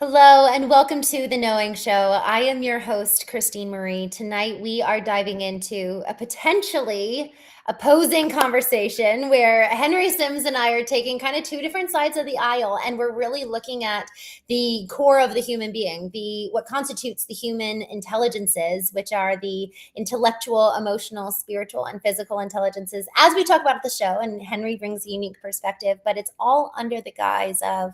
Hello and welcome to the Knowing Show. I am your host, Christine Marie. Tonight we are diving into a potentially opposing conversation where Henry Sims and I are taking kind of two different sides of the aisle, and we're really looking at the core of the human being, the what constitutes the human intelligences, which are the intellectual, emotional, spiritual, and physical intelligences, as we talk about at the show. And Henry brings a unique perspective, but it's all under the guise of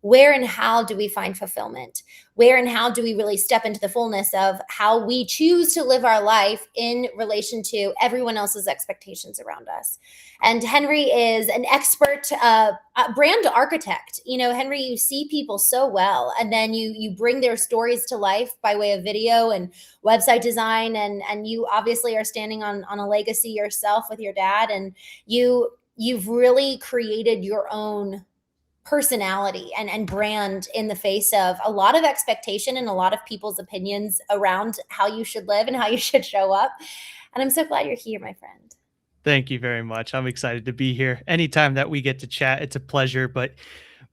where and how do we find fulfillment? Where and how do we really step into the fullness of how we choose to live our life in relation to everyone else's expectations around us? And Henry is an expert brand architect. You know, Henry, you see people so well, and then you bring their stories to life by way of video and website design, and you obviously are standing on a legacy yourself with your dad, and you've really created your own personality and brand in the face of a lot of expectation and a lot of people's opinions around how you should live and how you should show up. And I'm so glad you're here, my friend. Thank you very much. I'm excited to be here. Anytime that we get to chat, it's a pleasure. But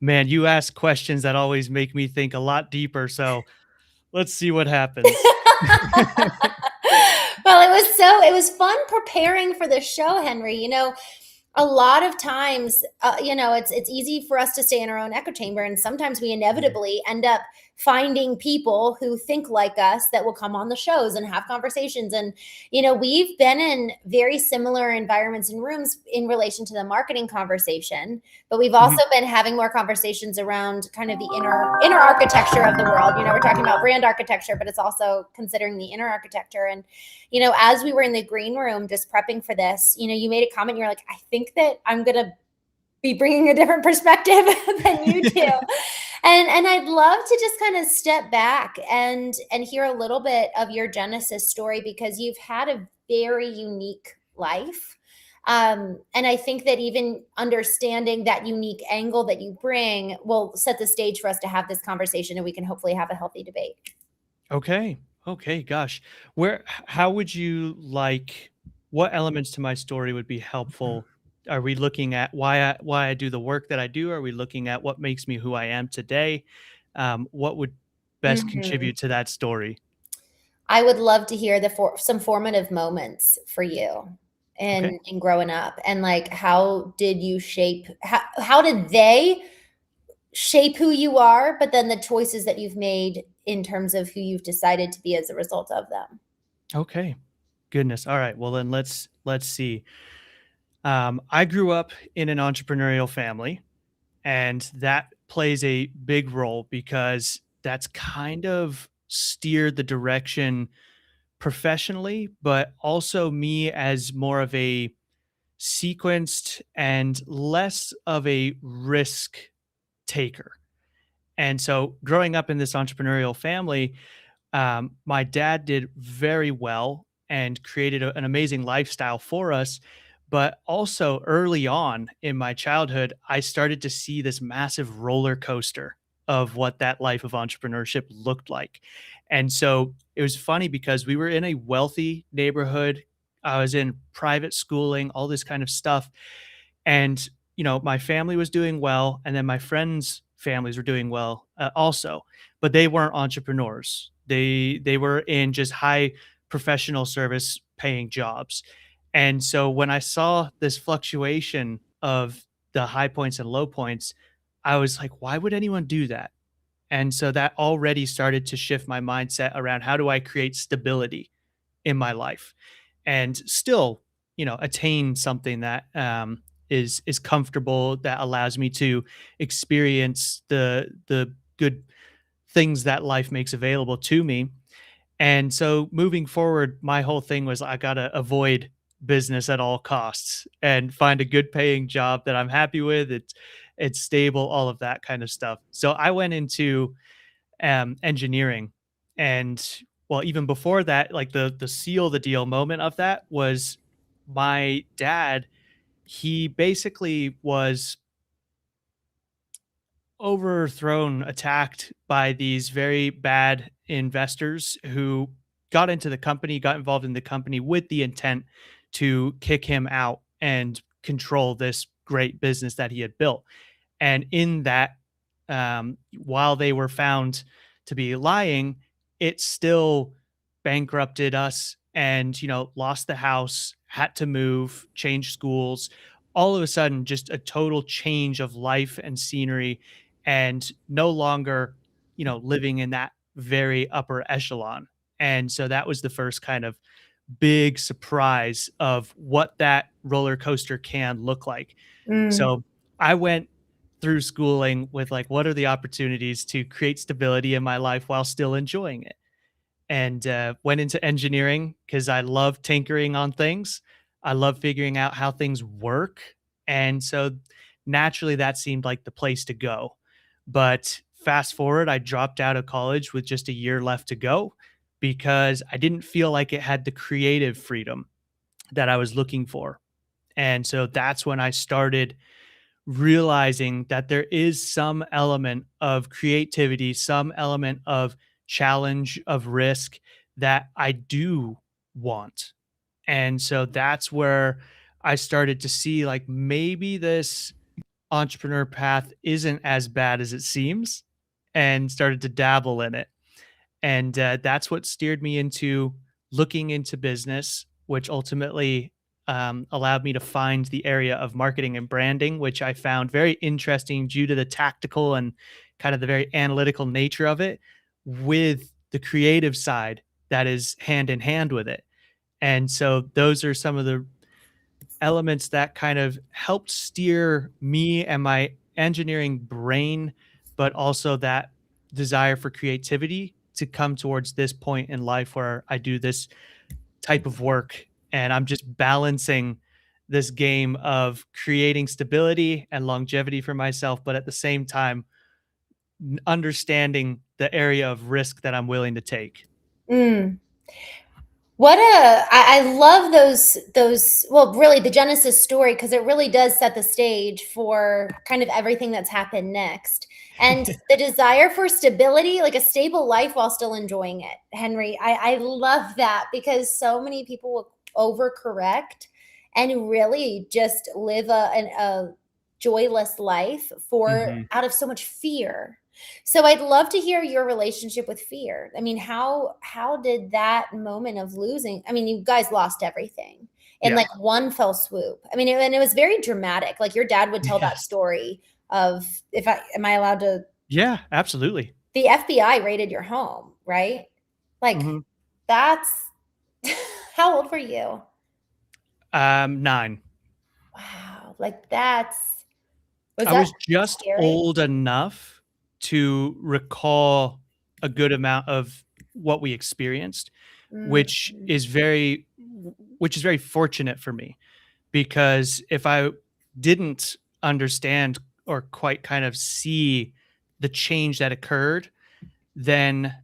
man, you ask questions that always make me think a lot deeper. So let's see what happens. Well, it was fun preparing for this show, Henry. You know, a lot of times, it's easy for us to stay in our own echo chamber, and sometimes we Mhm. inevitably end up finding people who think like us that will come on the shows and have conversations. And we've been in very similar environments and rooms in relation to the marketing conversation, but we've also Mhm. been having more conversations around kind of the inner architecture of the world. We're talking about brand architecture, but it's also considering the inner architecture. And as we were in the green room just prepping for this, you made a comment. You're like, I think that I'm going to be bringing a different perspective than you do. And I'd love to just kind of step back and hear a little bit of your Genesis story, because you've had a very unique life. And I think that even understanding that unique angle that you bring will set the stage for us to have this conversation, and we can hopefully have a healthy debate. Okay. Okay. Gosh. How would you like, what elements to my story would be helpful? Are we looking at why I do the work that I do? Are we looking at what makes me who I am today? What would best Mhm. contribute to that story? I would love to hear some formative moments for you Okay. in growing up, and like how did you shape how did they shape who you are, but then the choices that you've made in terms of who you've decided to be as a result of them. Okay. Goodness. All right. Well, then let's see. I grew up in an entrepreneurial family, and that plays a big role because that's kind of steered the direction professionally, but also me as more of a sequenced and less of a risk taker. And so, growing up in this entrepreneurial family, my dad did very well and created an amazing lifestyle for us. But also, early on in my childhood, I started to see this massive roller coaster of what that life of entrepreneurship looked like. And so it was funny because we were in a wealthy neighborhood. I was in private schooling, all this kind of stuff. And, my family was doing well. And then my friends' families were doing well also, but they weren't entrepreneurs. They were in just high professional service paying jobs. And so when I saw this fluctuation of the high points and low points, I was like, why would anyone do that? And so that already started to shift my mindset around how do I create stability in my life and still, attain something that is comfortable, that allows me to experience the good things that life makes available to me. And so moving forward, my whole thing was I got to avoid business at all costs and find a good paying job that I'm happy with. It's stable, all of that kind of stuff. So I went into engineering, and well, even before that, like the seal the deal moment of that was my dad. He basically was overthrown, attacked by these very bad investors who got into the company, got involved in the company with the intent to kick him out and control this great business that he had built. And in that while they were found to be lying, it still bankrupted us and, lost the house, had to move, change schools. All of a sudden, just a total change of life and scenery, and no longer, living in that very upper echelon. And so that was the first kind of big surprise of what that roller coaster can look like. Mm, So I went through schooling with like, what are the opportunities to create stability in my life while still enjoying it? And went into engineering because I love tinkering on things. I love figuring out how things work. And so naturally, that seemed like the place to go. But fast forward, I dropped out of college with just a year left to go because I didn't feel like it had the creative freedom that I was looking for. And so that's when I started realizing that there is some element of creativity, some element of challenge, of risk that I do want. And so that's where I started to see like maybe this entrepreneur path isn't as bad as it seems, and started to dabble in it. And that's what steered me into looking into business, which ultimately allowed me to find the area of marketing and branding, which I found very interesting due to the tactical and kind of the very analytical nature of it, with the creative side that is hand in hand with it. And so those are some of the elements that kind of helped steer me and my engineering brain, but also that desire for creativity to come towards this point in life where I do this type of work and I'm just balancing this game of creating stability and longevity for myself, but at the same time, understanding the area of risk that I'm willing to take. mm. I love those, well, really the Genesis story, because it really does set the stage for kind of everything that's happened next. And the desire for stability, like a stable life while still enjoying it. Henry, I love that, because so many people will overcorrect and really just live a joyless life for Mhm. out of so much fear. So I'd love to hear your relationship with fear. I mean, how did that moment of losing? I mean, you guys lost everything in Yeah. like one fell swoop. I mean, and it was very dramatic. Like your dad would tell that Yes. story of, if I am I allowed to, Yeah, absolutely. the FBI raided your home, right? Like Mhm. that's how old were you? 9. Wow. Like was I that was just scary? old enough to recall a good amount of what we experienced, which Mm, is very which is very fortunate for me, because if I didn't understand or quite kind of see the change that occurred, then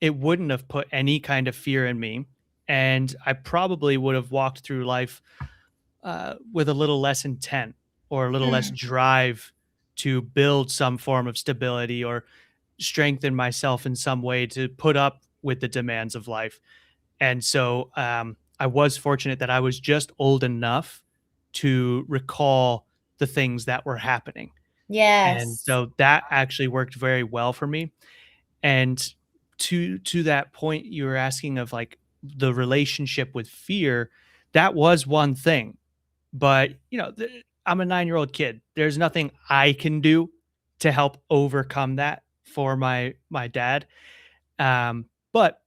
it wouldn't have put any kind of fear in me, and I probably would have walked through life with a little less intent or a little less mm. drive to build some form of stability or strengthen myself in some way to put up with the demands of life. And so I was fortunate that I was just old enough to recall the things that were happening. And Yes. so that actually worked very well for me. And to that point you were asking of like the relationship with fear, that was one thing. But, I'm a 9-year-old kid. There's nothing I can do to help overcome that for my dad. But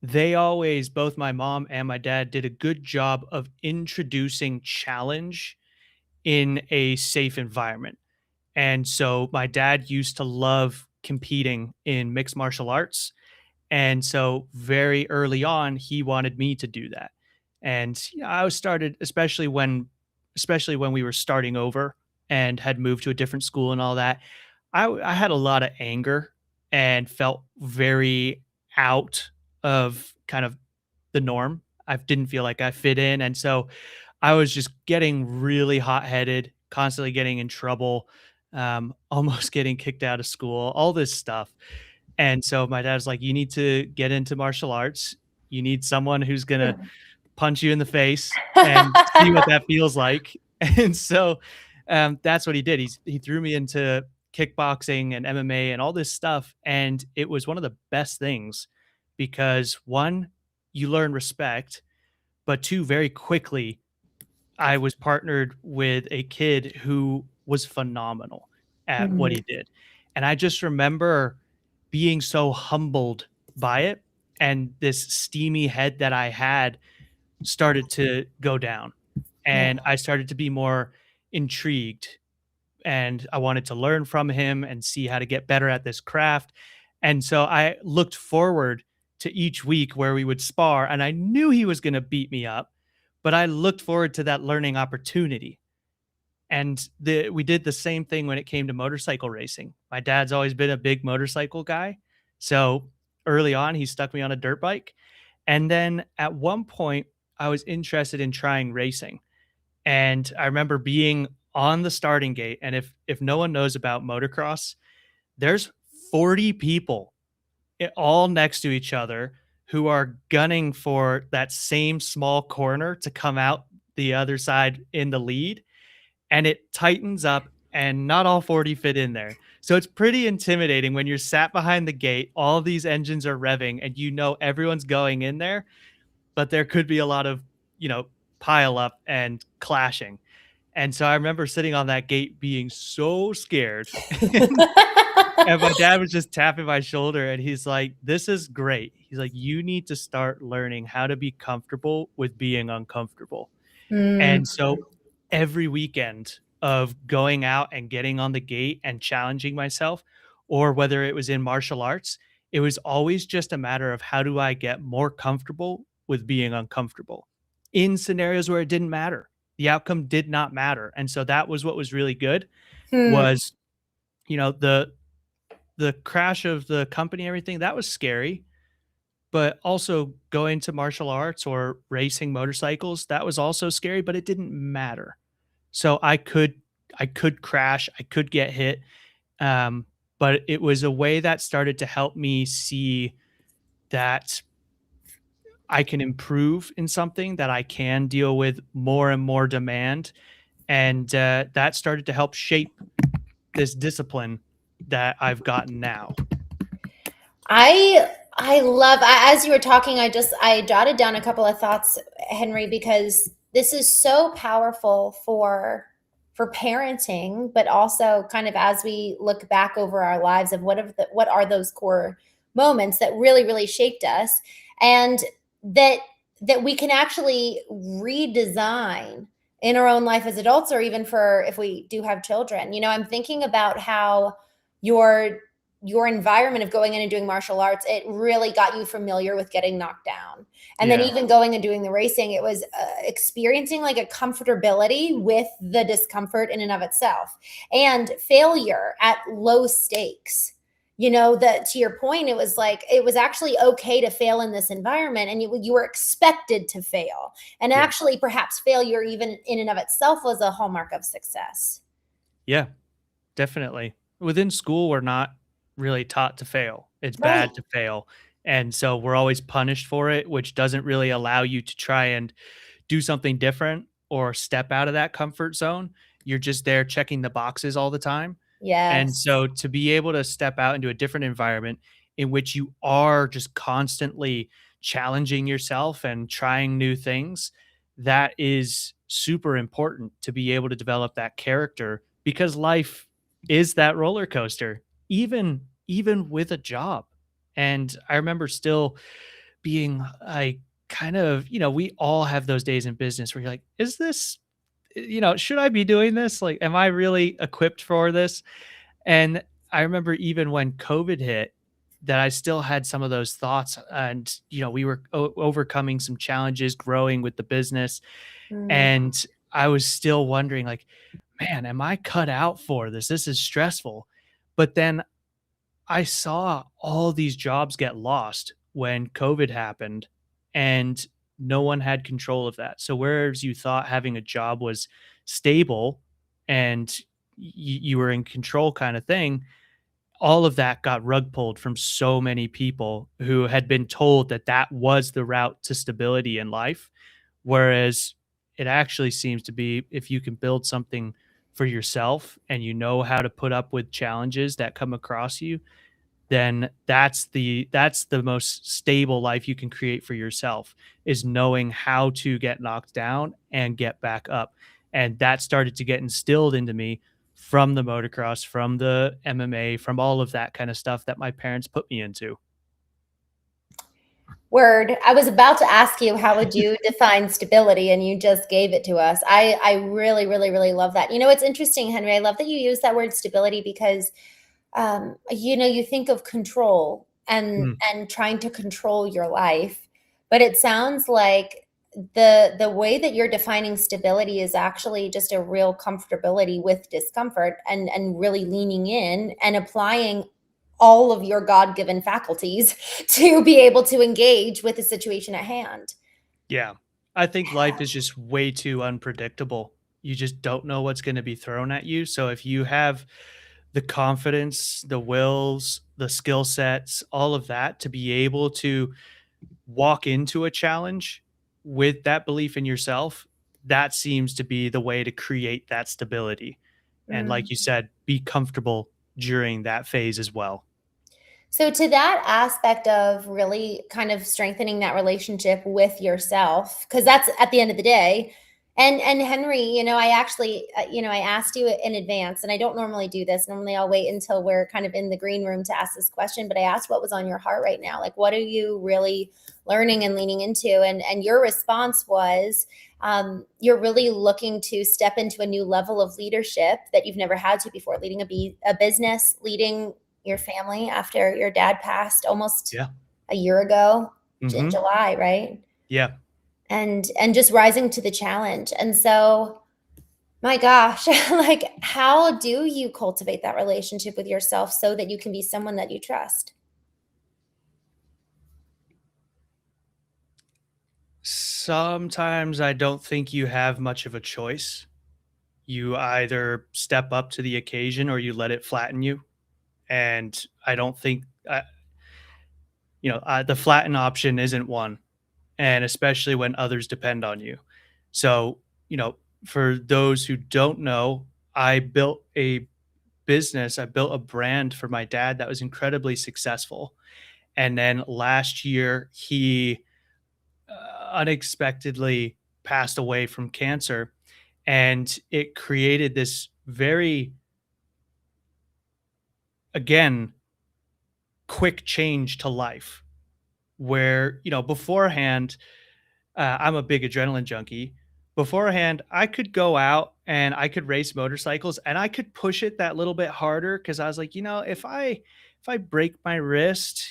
they always, both my mom and my dad, did a good job of introducing challenge in a safe environment. And so my dad used to love competing in mixed martial arts, and so very early on, he wanted me to do that. And I was started, especially when we were starting over and had moved to a different school and all that. I had a lot of anger and felt very out of kind of the norm. I didn't feel like I fit in. And so I was just getting really hot headed, constantly getting in trouble, almost getting kicked out of school, all this stuff. And so my dad's like, "You need to get into martial arts. You need someone who's gonna punch you in the face and see what that feels like." And so, that's what he did. He threw me into kickboxing and MMA and all this stuff. And it was one of the best things because one, you learn respect, but two, very quickly, I was partnered with a kid who was phenomenal at what Mhm. he did. And I just remember being so humbled by it. And this steamy head that I had started to go down. Yeah. And I started to be more intrigued, and I wanted to learn from him and see how to get better at this craft. And so I looked forward to each week where we would spar, and I knew he was going to beat me up, but I looked forward to that learning opportunity. And we did the same thing when it came to motorcycle racing. My dad's always been a big motorcycle guy. So early on, he stuck me on a dirt bike. And then at one point, I was interested in trying racing. And I remember being on the starting gate, and if no one knows about motocross, there's 40 people all next to each other who are gunning for that same small corner to come out the other side in the lead, and it tightens up and not all 40 fit in there. So it's pretty intimidating when you're sat behind the gate, all of these engines are revving and you know everyone's going in there, but there could be a lot of, you know, pile up and clashing. And so I remember sitting on that gate being so scared. And my dad was just tapping my shoulder and he's like, "This is great." He's like, "You need to start learning how to be comfortable with being uncomfortable." Mm. And so every weekend of going out and getting on the gate and challenging myself, or whether it was in martial arts, it was always just a matter of how do I get more comfortable with being uncomfortable in scenarios where it didn't matter. The outcome did not matter. And so that was what was really good Hmm. was, you know, the crash of the company and everything, that was scary, but also going to martial arts or racing motorcycles, that was also scary, but it didn't matter. So I could crash, I could get hit, but it was a way that started to help me see that I can improve in something, that I can deal with more and more demand, and that started to help shape this discipline that I've gotten now. I love as you were talking, I jotted down a couple of thoughts, Henry, because this is so powerful for parenting, but also kind of as we look back over our lives of what are those core moments that really shaped us, and that we can actually redesign in our own life as adults, or even for if we do have children. You know, I'm thinking about how your your environment of going in and doing martial arts, it really got you familiar with getting knocked down. And then Yeah, even going and doing the racing, it was experiencing like a comfortability with the discomfort in and of itself, and failure at low stakes. You know, that to your point, it was like it was actually okay to fail in this environment, and you were expected to fail. And yeah, actually, perhaps failure, even in and of itself, was a hallmark of success. yeah, definitely. Within school, we're not really taught to fail. It's Right. bad to fail, and so we're always punished for it, which doesn't really allow you to try and do something different or step out of that comfort zone. You're just there checking the boxes all the time. And Yes. so to be able to step out into a different environment in which you are just constantly challenging yourself and trying new things, that is super important to be able to develop that character because life is that roller coaster, even with a job. And I remember still being like kind of, you know, we all have those days in business where you're like, is this, you know, should I be doing this? Like, am I really equipped for this? And I remember even when COVID hit, that I still had some of those thoughts. And, you know, we were overcoming some challenges, growing with the business. Mm. And I was still wondering, like, man, am I cut out for this? This is stressful. But then I saw all these jobs get lost when COVID happened, and no one had control of that. So whereas you thought having a job was stable and you were in control kind of thing, all of that got rug pulled from so many people who had been told that that was the route to stability in life. Whereas it actually seems to be if you can build something for yourself and you know how to put up with challenges that come across you, then that's the most stable life you can create for yourself, is knowing how to get knocked down and get back up. And that started to get instilled into me from the motocross, from the MMA, from all of that kind of stuff that my parents put me into. Word. I was about to ask you, how would you define stability? And you just gave it to us. I really, really, really love that. You know, it's interesting, Henry. I love that you use that word stability because you know, you think of control Mm, and trying to control your life, but it sounds like the way that you're defining stability is actually just a real comfortability with discomfort and really leaning in and applying all of your God-given faculties to be able to engage with the situation at hand. yeah. I think life is just way too unpredictable. You just don't know what's going to be thrown at you. So if you have the confidence, the wills, the skill sets, all of that to be able to walk into a challenge with that belief in yourself, that seems to be the way to create that stability. And like Mm. you said, be comfortable during that phase as well. So to that aspect of really kind of strengthening that relationship with yourself, because that's at the end of the day. And Henry, you know, I actually, you know, I asked you in advance, and I don't normally do this. Normally, I'll wait until we're kind of in the green room to ask this question. But I asked what was on your heart right now. Like, what are you really learning and leaning into? And your response was, you're really looking to step into a new level of leadership that you've never had to before, leading a business, leading your family after your dad passed almost Yeah. a year ago in Hmm. July, right? Yeah. And just rising to the challenge. And so, my gosh, like how do you cultivate that relationship with yourself so that you can be someone that you trust? Sometimes I don't think you have much of a choice. You either step up to the occasion or you let it flatten you. And I don't think, the flatten option isn't one. And especially when others depend on you. So, you know, for those who don't know, I built a I built a brand for my dad that was incredibly successful. And then last year, he unexpectedly passed away from cancer. And it created this very, again, quick change to life where, beforehand, I'm a big adrenaline junkie. Beforehand, I could go out and I could race motorcycles and I could push it that little bit harder because I was like, if I break my wrist,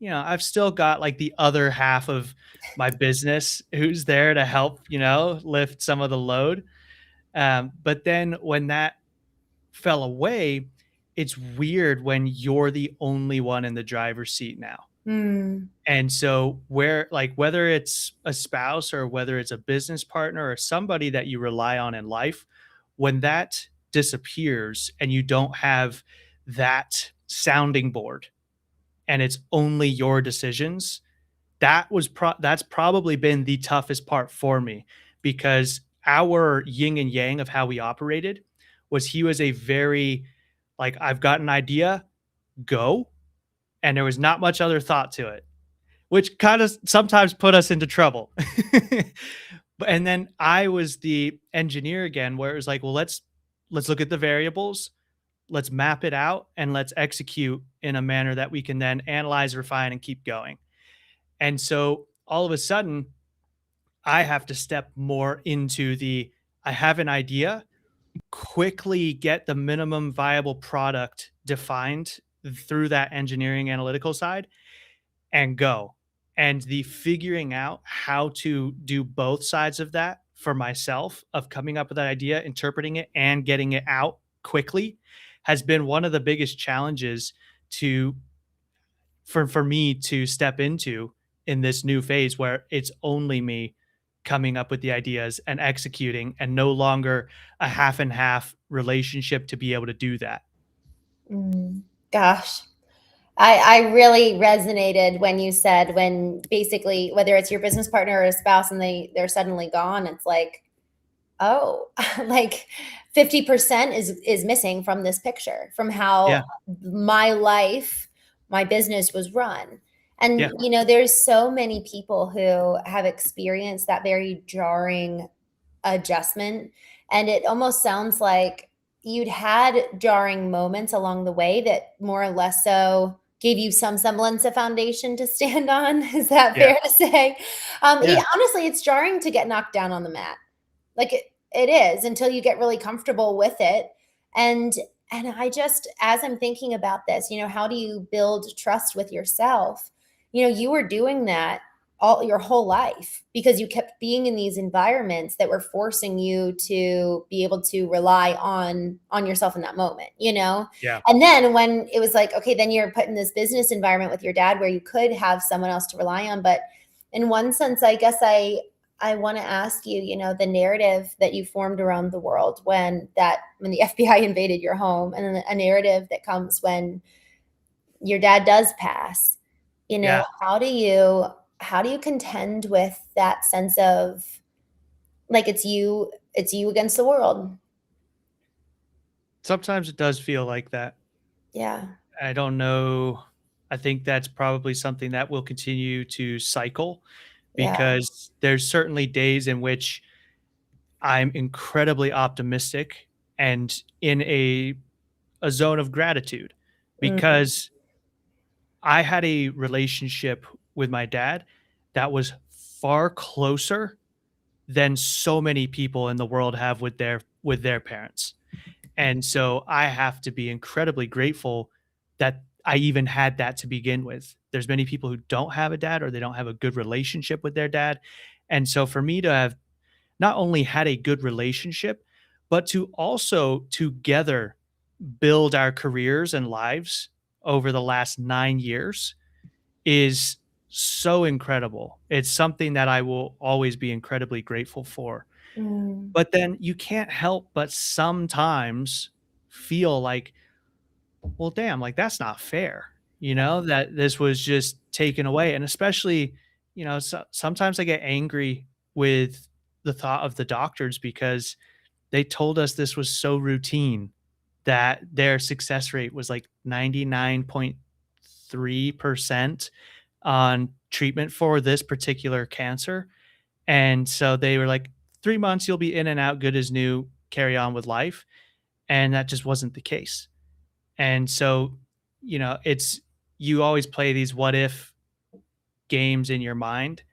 I've still got like the other half of my business who's there to help, lift some of the load. But then when that fell away, it's weird when you're the only one in the driver's seat now. Mm, And so where like whether it's a spouse or whether it's a business partner or somebody that you rely on in life, when that disappears and you don't have that sounding board and it's only your decisions, that's probably been the toughest part for me because our yin and yang of how we operated was he was a very like I've got an idea, go, and there was not much other thought to it, which kind of sometimes put us into trouble. And then I was the engineer again, where it was like, well, let's look at the variables, let's map it out, and let's execute in a manner that we can then analyze, refine, and keep going. And so all of a sudden, I have to step more into the I have an idea, quickly get the minimum viable product defined through that engineering analytical side and go. And the figuring out how to do both sides of that for myself, of coming up with that idea, interpreting it, and getting it out quickly, has been one of the biggest challenges to for me to step into in this new phase where it's only me coming up with the ideas and executing and no longer a half and half relationship to be able to do that. mm. Gosh, I really resonated when you said when basically whether it's your business partner or a spouse and they're suddenly gone, it's like oh, like 50% is missing from this picture, from how Yeah. my life, my business was run. And Yeah. there's so many people who have experienced that very jarring adjustment, and it almost sounds like you'd had jarring moments along the way that more or less so gave you some semblance of foundation to stand on. Is that Yeah. fair to say? Yeah. Honestly, it's jarring to get knocked down on the mat. Like it is, until you get really comfortable with it. And I just, as I'm thinking about this, how do you build trust with yourself? You were doing that all your whole life because you kept being in these environments that were forcing you to be able to rely on yourself in that moment. Yeah. And then when it was like, okay, then you're put in this business environment with your dad where you could have someone else to rely on. But in one sense, I guess I want to ask you, the narrative that you formed around the world when the FBI invaded your home, and then a narrative that comes when your dad does pass. Yeah. How do you contend with that sense of, like, it's you against the world? Sometimes it does feel like that. Yeah. I don't know. I think that's probably something that will continue to cycle Yeah. because there's certainly days in which I'm incredibly optimistic and in a zone of gratitude Mm, because I had a relationship with my dad that was far closer than so many people in the world have with their parents. And so I have to be incredibly grateful that I even had that to begin with. There's many people who don't have a dad or they don't have a good relationship with their dad. And so for me to have not only had a good relationship, but to also together build our careers and lives over the last 9 years is so incredible. It's something that I will always be incredibly grateful for. mm, But then you can't help but sometimes feel like, well, damn, like that's not fair, that this was just taken away. And especially, sometimes I get angry with the thought of the doctors because they told us this was so routine that their success rate was like 99.3% on treatment for this particular cancer. And so they were like, 3 months, you'll be in and out, good as new, carry on with life. And that just wasn't the case. And so, it's, you always play these what if games in your mind.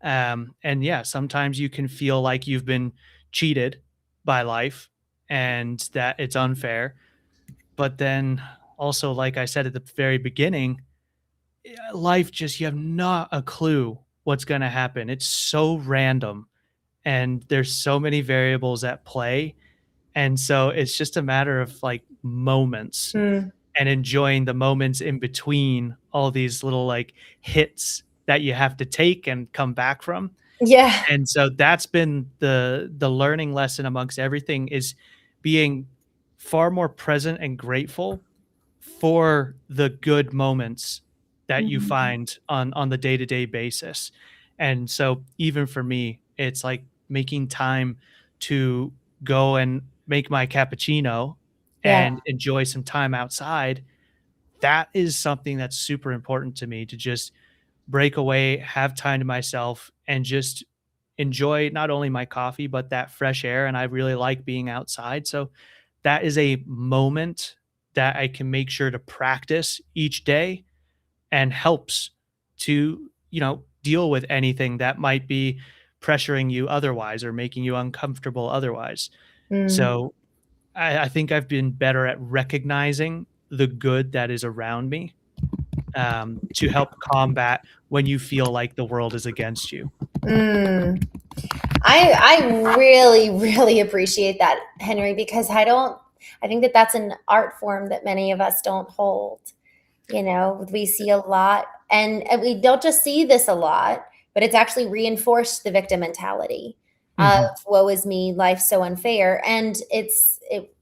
And yeah, sometimes you can feel like you've been cheated by life and that it's unfair. But then also, like I said at the very beginning, life just, you have not a clue what's going to happen. It's so random and there's so many variables at play. And so it's just a matter of like moments mm. and enjoying the moments in between all these little like hits that you have to take and come back from. Yeah. And so that's been the learning lesson amongst everything is being far more present and grateful for the good moments that you Mhm. find on the day-to-day basis. And so even for me, it's like making time to go and make my cappuccino Yeah. and enjoy some time outside. That is something that's super important to me to just break away, have time to myself, and just enjoy not only my coffee, but that fresh air. And I really like being outside. So that is a moment that I can make sure to practice each day and helps to, deal with anything that might be pressuring you otherwise or making you uncomfortable otherwise. Mm. So I think I've been better at recognizing the good that is around me to help combat when you feel like the world is against you. Mm. I really, really appreciate that, Henry, because I think that that's an art form that many of us don't hold. We see a lot, and we don't just see this a lot, but it's actually reinforced the victim mentality of Mhm. woe is me, life's so unfair. And it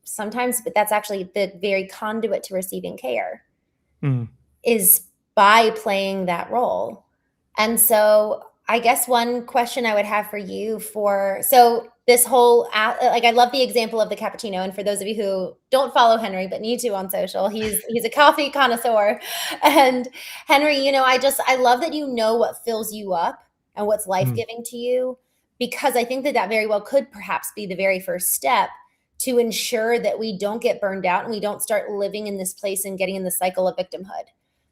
sometimes, but that's actually the very conduit to receiving care Mm. is by playing that role. And so I guess one question I would have for you, this whole like I love the example of the cappuccino. And for those of you who don't follow Henry but need to on social, he's a coffee connoisseur. And Henry, I love that you know what fills you up and what's Mm, life-giving to you, because I think that that very well could perhaps be the very first step to ensure that we don't get burned out and we don't start living in this place and getting in the cycle of victimhood.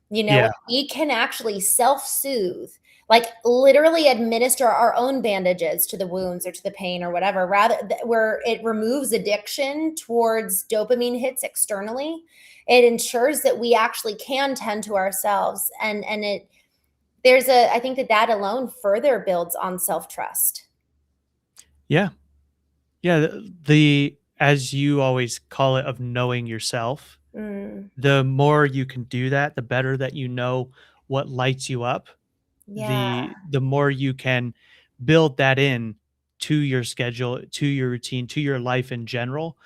When yeah. we can actually self-soothe, like literally administer our own bandages to the wounds or to the pain or whatever, rather where it removes addiction towards dopamine hits externally, it ensures that we actually can tend to ourselves. And it there's a I think that that alone further builds on self-trust. Yeah. Yeah, the as you always call it, of knowing yourself, Mm, the more you can do that, the better that you know what lights you up, yeah. the more you can build that in to your schedule, to your routine, to your life in general,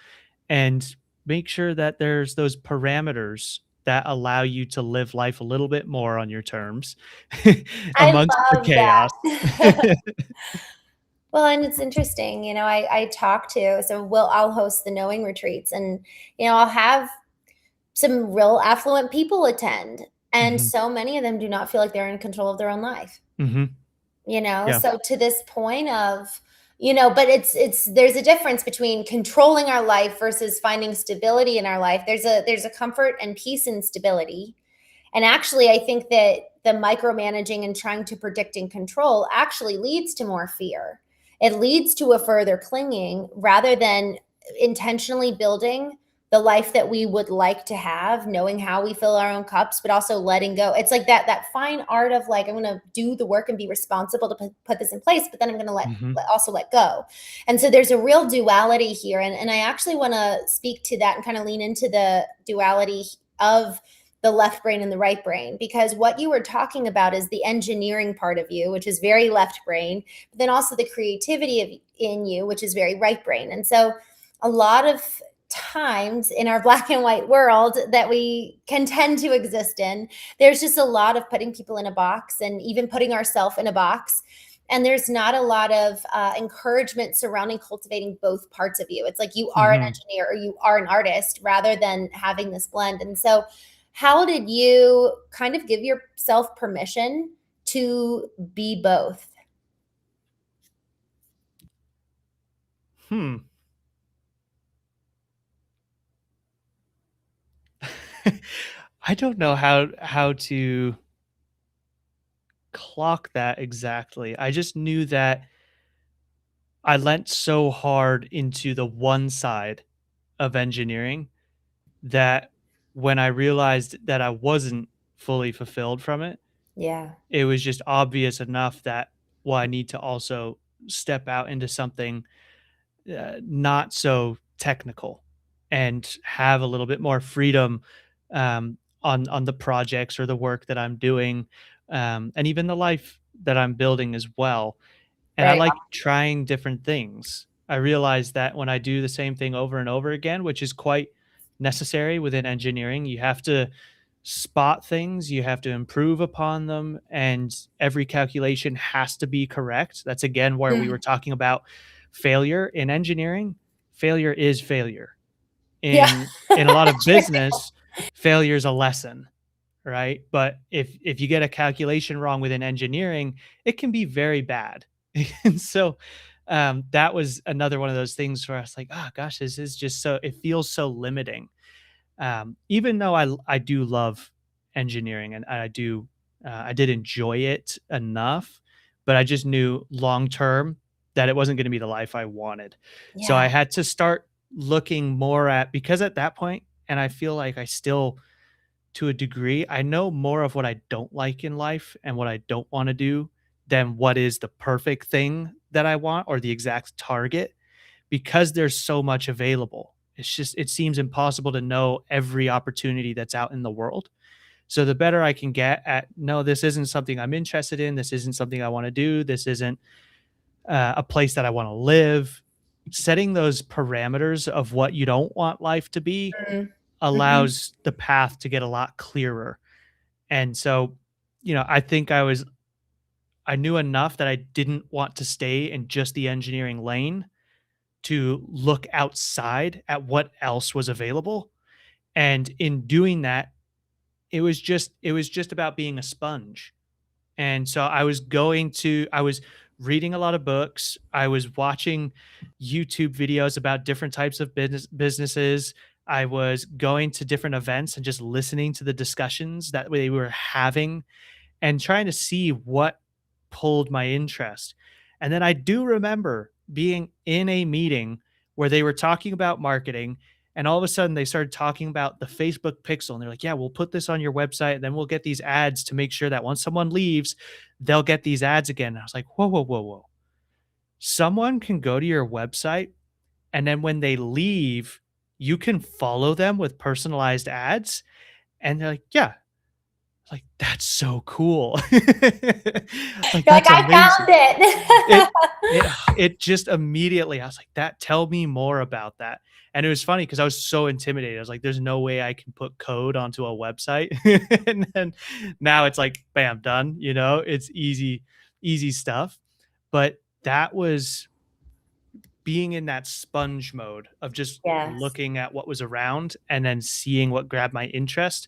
and make sure that there's those parameters that allow you to live life a little bit more on your terms I amongst the love chaos. that. Well, and it's interesting, I talk to, so I'll host the knowing retreats, and I'll have some real affluent people attend, and Mhm, so many of them do not feel like they're in control of their own life. mhm, yeah, So to this point of, but it's there's a difference between controlling our life versus finding stability in our life. There's a comfort and peace in stability. And actually, I think that the micromanaging and trying to predict and control actually leads to more fear. It leads to a further clinging rather than intentionally building the life that we would like to have, knowing how we fill our own cups, but also letting go. It's like that fine art of like, I'm going to do the work and be responsible to put this in place, but then I'm going to mhm, also let go. And so there's a real duality here. And I actually want to speak to that and kind of lean into the duality of the left brain and the right brain, because what you were talking about is the engineering part of you, which is very left brain, but then also the creativity in you, which is very right brain. And so a lot of times in our black and white world that we can tend to exist in, there's just a lot of putting people in a box and even putting ourselves in a box. And there's not a lot of encouragement surrounding cultivating both parts of you. It's like you are an mhm. engineer or you are an artist rather than having this blend. And so how did you kind of give yourself permission to be both? Hmm. I don't know how to clock that exactly. I just knew that I lent so hard into the one side of engineering that when I realized that I wasn't fully fulfilled from it, Yeah, it was just obvious enough that, well, I need to also step out into something not so technical and have a little bit more freedom on the projects or the work that I'm doing, and even the life that I'm building as well. And I right. like trying different things. I realize that when I do the same thing over and over again, which is quite necessary within engineering, you have to spot things, you have to improve upon them, and every calculation has to be correct. That's again where we Mm, were talking about failure in engineering. Failure is failure. yeah, In a lot of true. business, failure is a lesson, right? But if you get a calculation wrong within engineering, it can be very bad. And so that was another one of those things where I was like, oh gosh, this is just so, it feels so limiting. Even though I do love engineering and I did enjoy it enough, but I just knew long term that it wasn't going to be the life I wanted. So Yeah. I had to start looking more at, because at that point, and I feel like I still, to a degree, I know more of what I don't like in life and what I don't want to do than what is the perfect thing that I want or the exact target, because there's so much available. It's just, it seems impossible to know every opportunity that's out in the world. So the better I can get at, no, this isn't something I'm interested in. This isn't something I want to do. This isn't a place that I want to live. Setting those parameters of what you don't want life to be Mm, mhm. allows the path to get a lot clearer. And so, I think I knew enough that I didn't want to stay in just the engineering lane, to look outside at what else was available. And in doing that, it was just about being a sponge. And so I was reading a lot of books. I was watching YouTube videos about different types of businesses. I was going to different events and just listening to the discussions that they were having and trying to see what pulled my interest. And then I do remember being in a meeting where they were talking about marketing, and all of a sudden they started talking about the Facebook pixel. And they're like, yeah, we'll put this on your website and then we'll get these ads to make sure that once someone leaves, they'll get these ads again. And I was like, whoa, whoa, whoa, whoa. Someone can go to your website, and then when they leave, you can follow them with personalized ads. And they're like, yeah, like, that's so cool. Like, You're like, that's I found amazing. It it it. it just immediately, I was like, "That tell me more about that." And it was funny because I was so intimidated. I was like, "There's no way I can put code onto a website." And then now it's like, bam, done, It's easy stuff. But that was being in that sponge mode of just Yes. looking at what was around and then seeing what grabbed my interest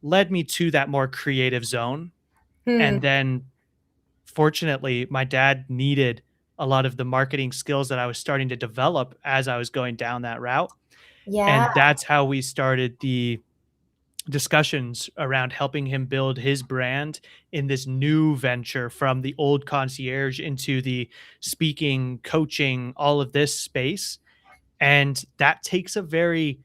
led me to that more creative zone. Hmm. And then fortunately, my dad needed a lot of the marketing skills that I was starting to develop as I was going down that route. Yeah. And that's how we started the discussions around helping him build his brand in this new venture from the old concierge into the speaking, coaching, all of this space. And that takes a very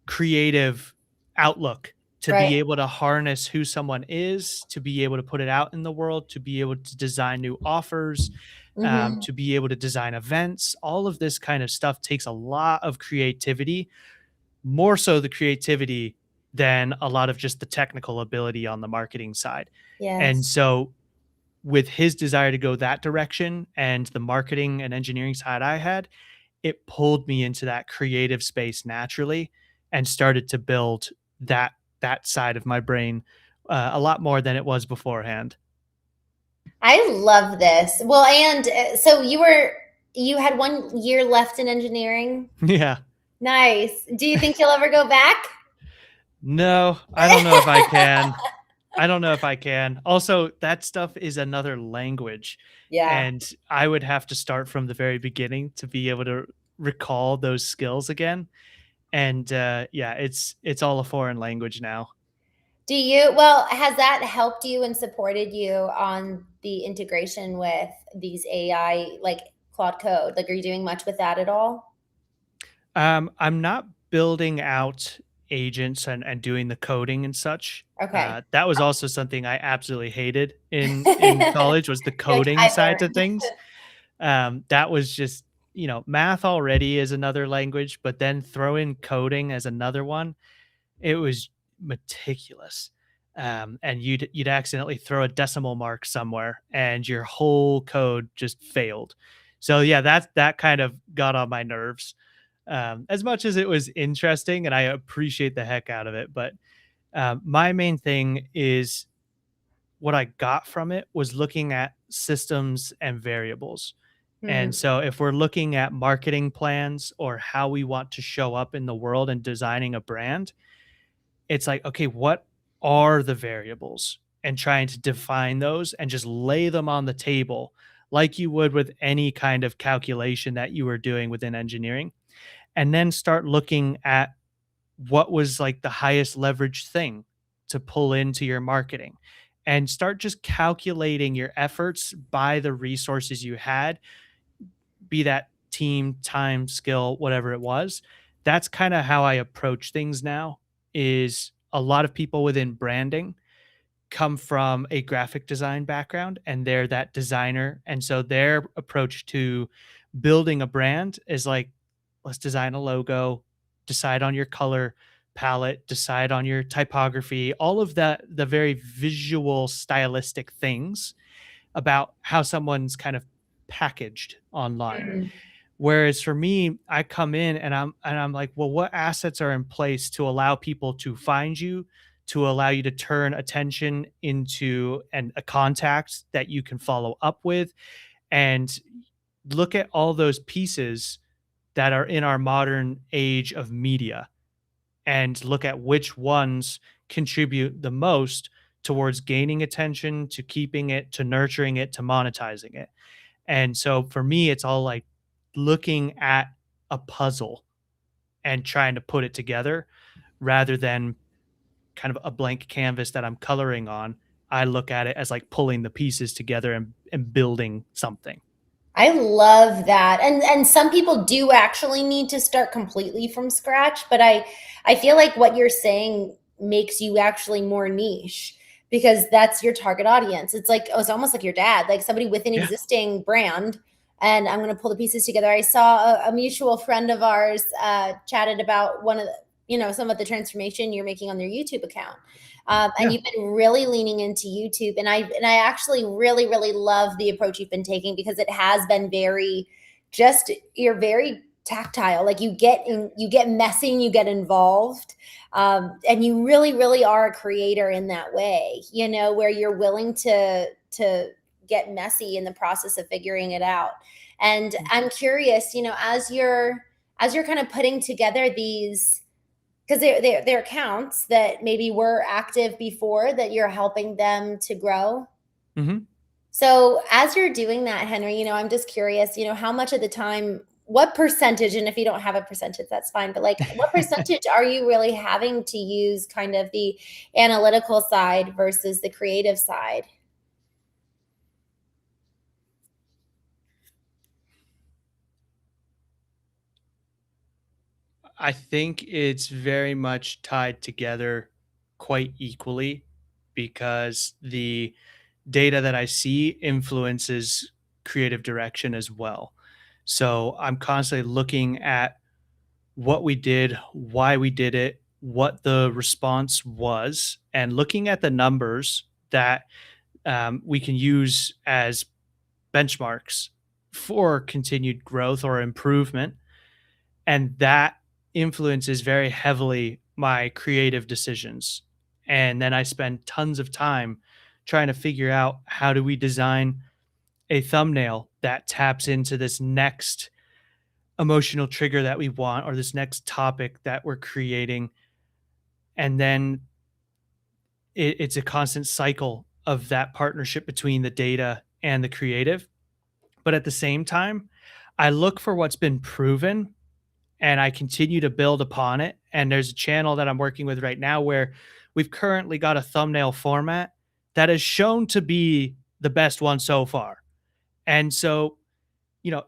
creative outlook to Right. be able to harness who someone is, to be able to put it out in the world, to be able to design new offers, Hmm. to be able to design events. All of this kind of stuff takes a lot of creativity, more so the creativity than a lot of just the technical ability on the marketing side. And Yes. so, with his desire to go that direction and the marketing and engineering side I had, it pulled me into that creative space naturally and started to build that side of my brain a lot more than it was beforehand. I love this. Well, and so you had 1 year left in engineering. Yeah. Nice. Do you think you'll ever go back? No, I don't know if I can. I don't know if I can. Also, that stuff is another language, Yeah. and I would have to start from the very beginning to be able to recall those skills again. And yeah, it's all a foreign language now. Well, has that helped you and supported you on the integration with these AI, like Claude Code? Like, are you doing much with that at all? I'm not building out agents and doing the coding and such. Okay. That was also something I absolutely hated in college was the You're like, coding I side of learned. things. That was just, math already is another language, but then throw in coding as another one. It was meticulous. And you'd accidentally throw a decimal mark somewhere and your whole code just failed. So yeah, that kind of got on my nerves. As much as it was interesting and I appreciate the heck out of it, but my main thing is what I got from it was looking at systems and variables. Hmm. And so if we're looking at marketing plans or how we want to show up in the world and designing a brand, it's like, okay, what are the variables? And trying to define those and just lay them on the table like you would with any kind of calculation that you were doing within engineering. And then start looking at what was like the highest leverage thing to pull into your marketing and start just calculating your efforts by the resources you had, be that team, time, skill, whatever it was. That's kind of how I approach things now. Is a lot of people within branding come from a graphic design background and they're that designer. And so their approach to building a brand is like, let's design a logo, decide on your color palette, decide on your typography, all of the very visual stylistic things about how someone's kind of packaged online. Hmm. Whereas for me, I come in and I'm like, well, what assets are in place to allow people to find you, to allow you to turn attention into a contact that you can follow up with, and look at all those pieces that are in our modern age of media and look at which ones contribute the most towards gaining attention, to keeping it, to nurturing it, to monetizing it. And so for me, it's all like looking at a puzzle and trying to put it together rather than kind of a blank canvas that I'm coloring on. I look at it as like pulling the pieces together and building something. I love that. And some people do actually need to start completely from scratch, but I feel like what you're saying makes you actually more niche because that's your target audience. It's like, oh, it's almost like your dad, like somebody with an Yeah. existing brand, and I'm going to pull the pieces together. I saw a mutual friend of ours chatted about one of the, some of the transformation you're making on their YouTube account. And Yeah. you've been really leaning into YouTube, and I actually really really love the approach you've been taking because it has been very, just you're very tactile. Like you get messy, and you get involved, and you really really are a creator in that way. Where you're willing to get messy in the process of figuring it out. And I'm curious, as you're kind of putting together these, because they're accounts that maybe were active before that you're helping them to grow. Hmm. So as you're doing that, Henry, I'm just curious, how much of the time, what percentage, and if you don't have a percentage, that's fine, but like what percentage are you really having to use kind of the analytical side versus the creative side? I think it's very much tied together quite equally because the data that I see influences creative direction as well. So I'm constantly looking at what we did, why we did it, what the response was, and looking at the numbers that we can use as benchmarks for continued growth or improvement. And that influences very heavily my creative decisions. And then I spend tons of time trying to figure out how do we design a thumbnail that taps into this next emotional trigger that we want or this next topic that we're creating. And then it's a constant cycle of that partnership between the data and the creative. But at the same time, I look for what's been proven and I continue to build upon it. And there's a channel that I'm working with right now where we've currently got a thumbnail format that is shown to be the best one so far. And so,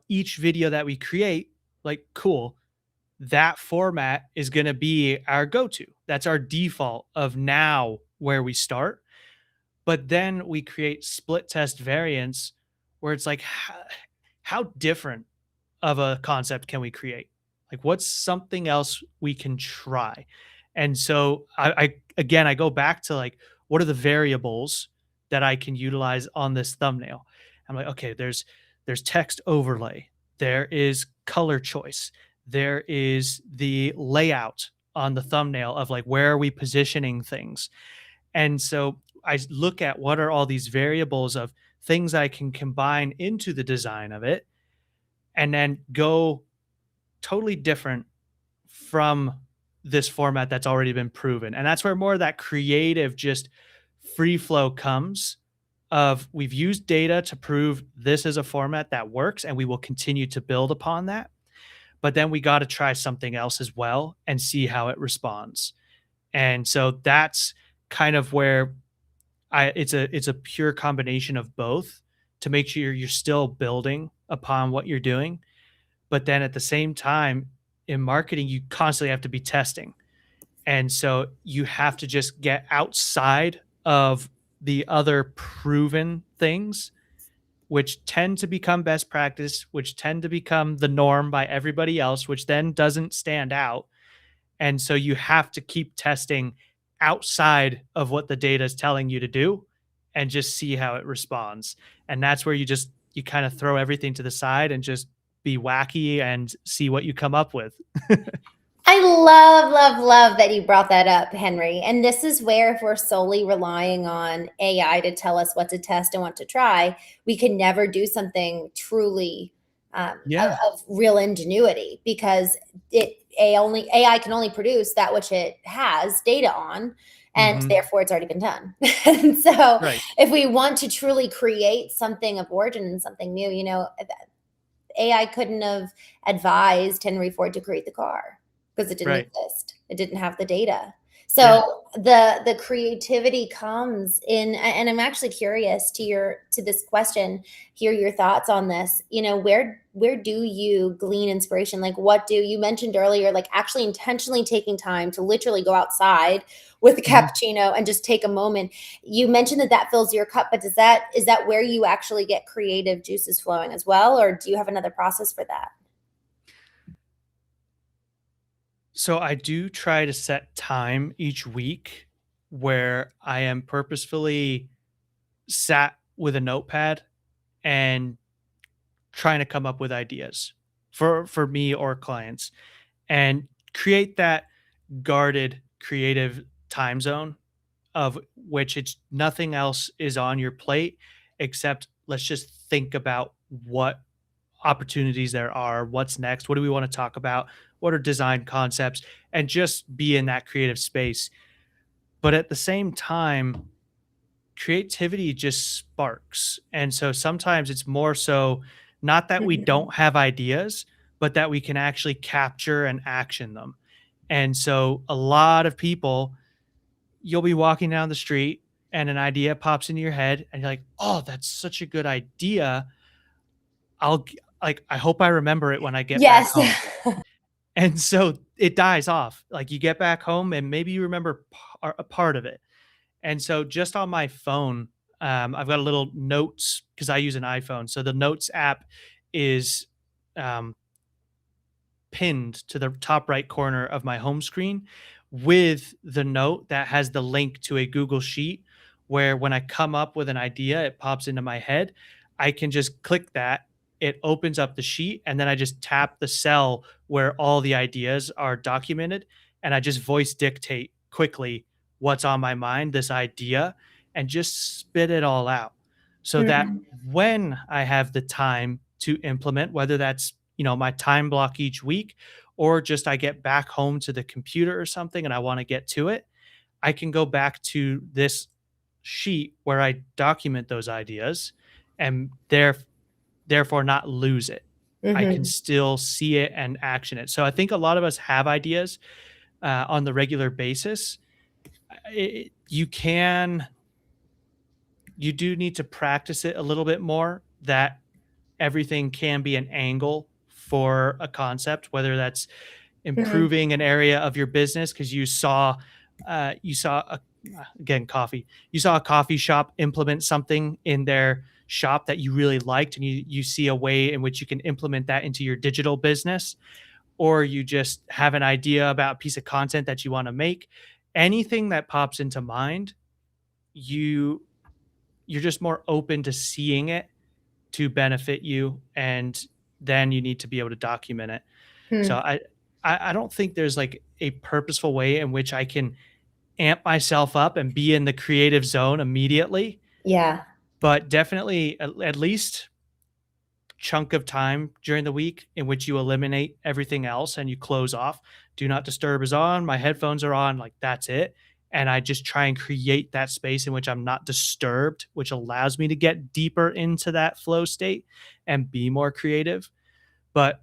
each video that we create, like, cool, that format is going to be our go to. That's our default of now where we start. But then we create split test variants where it's like, how different of a concept can we create? Like, what's something else we can try? And so I go back to like, what are the variables that I can utilize on this thumbnail? I'm like, okay, there's text overlay, there is color choice, there is the layout on the thumbnail of like where are we positioning things. And so I look at what are all these variables of things I can combine into the design of it and then go totally different from this format that's already been proven. And that's where more of that creative just free flow comes of we've used data to prove this is a format that works and we will continue to build upon that. But then we got to try something else as well and see how it responds. And so that's kind of where it's a pure combination of both to make sure you're still building upon what you're doing. But then at the same time, in marketing, you constantly have to be testing. And so you have to just get outside of the other proven things, which tend to become best practice, which tend to become the norm by everybody else, which then doesn't stand out. And so you have to keep testing outside of what the data is telling you to do and just see how it responds. And that's where you kind of throw everything to the side and just be wacky and see what you come up with. I love, love, love that you brought that up, Henry. And this is where, if we're solely relying on AI to tell us what to test and what to try, we can never do something truly Yeah. of real ingenuity, because AI can only produce that which it has data on, and Hmm. therefore it's already been done. And so Right. if we want to truly create something of origin and something new, AI couldn't have advised Henry Ford to create the car because it didn't Right. exist. It didn't have the data. Yeah. So the creativity comes in, and I'm actually curious to this question, hear your thoughts on this. Where do you glean inspiration? Like, what do you mentioned earlier, like actually intentionally taking time to literally go outside with a Hmm. cappuccino and just take a moment. You mentioned that fills your cup, but is that where you actually get creative juices flowing as well, or do you have another process for that? So I do try to set time each week where I am purposefully sat with a notepad and trying to come up with ideas for me or clients, and create that guarded creative time zone of which it's nothing else is on your plate except let's just think about what opportunities there are, what's next, what do we want to talk about, what are design concepts, and just be in that creative space. But at the same time, creativity just sparks. And so sometimes it's more so not that we Mhm. don't have ideas, but that we can actually capture and action them. And so a lot of people, you'll be walking down the street and an idea pops into your head and you're like, "Oh, that's such a good idea. I hope I remember it when I get back Yes. home." And so it dies off. Like you get back home and maybe you remember a part of it. And so just on my phone, I've got a little notes because I use an iPhone. So the notes app is um, pinned to the top right corner of my home screen with the note that has the link to a Google Sheet where when I come up with an idea, it pops into my head. I can just click that, it opens up the sheet, and then I just tap the cell where all the ideas are documented. And I just voice dictate quickly what's on my mind, this idea, and just spit it all out so that Mhm. when I have the time to implement, whether that's my time block each week, or just I get back home to the computer or something and I want to get to it, I can go back to this sheet where I document those ideas and therefore not lose it. I can Mhm. still see it and action it. So I think a lot of us have ideas on the regular basis. You do need to practice it a little bit more, that everything can be an angle for a concept, whether that's Mhm. improving an area of your business because you saw again coffee, you saw a coffee shop implement something in their shop that you really liked, and you see a way in which you can implement that into your digital business, or you just have an idea about a piece of content that you want to make. Anything that pops into mind, you're just more open to seeing it to benefit you, and then you need to be able to document it. So Hmm. I don't think there's like a purposeful way in which I can amp myself up and be in the creative zone immediately, Yeah. but definitely at least chunk of time during the week in which you eliminate everything else and you close off. Do not disturb is on, my headphones are on, like that's it. And I just try and create that space in which I'm not disturbed, which allows me to get deeper into that flow state and be more creative. But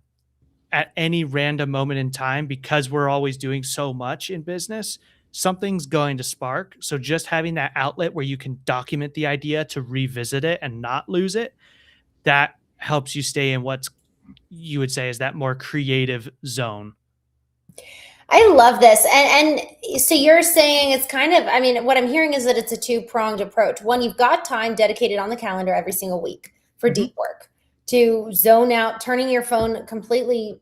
at any random moment in time, because we're always doing so much in business, something's going to spark. So just having that outlet where you can document the idea to revisit it and not lose it, that helps you stay in what's you would say is that more creative zone. I love this. And so you're saying it's kind of, I mean, what I'm hearing is that it's a two-pronged approach. One, you've got time dedicated on the calendar every single week for Mhm. deep work, to zone out, turning your phone completely,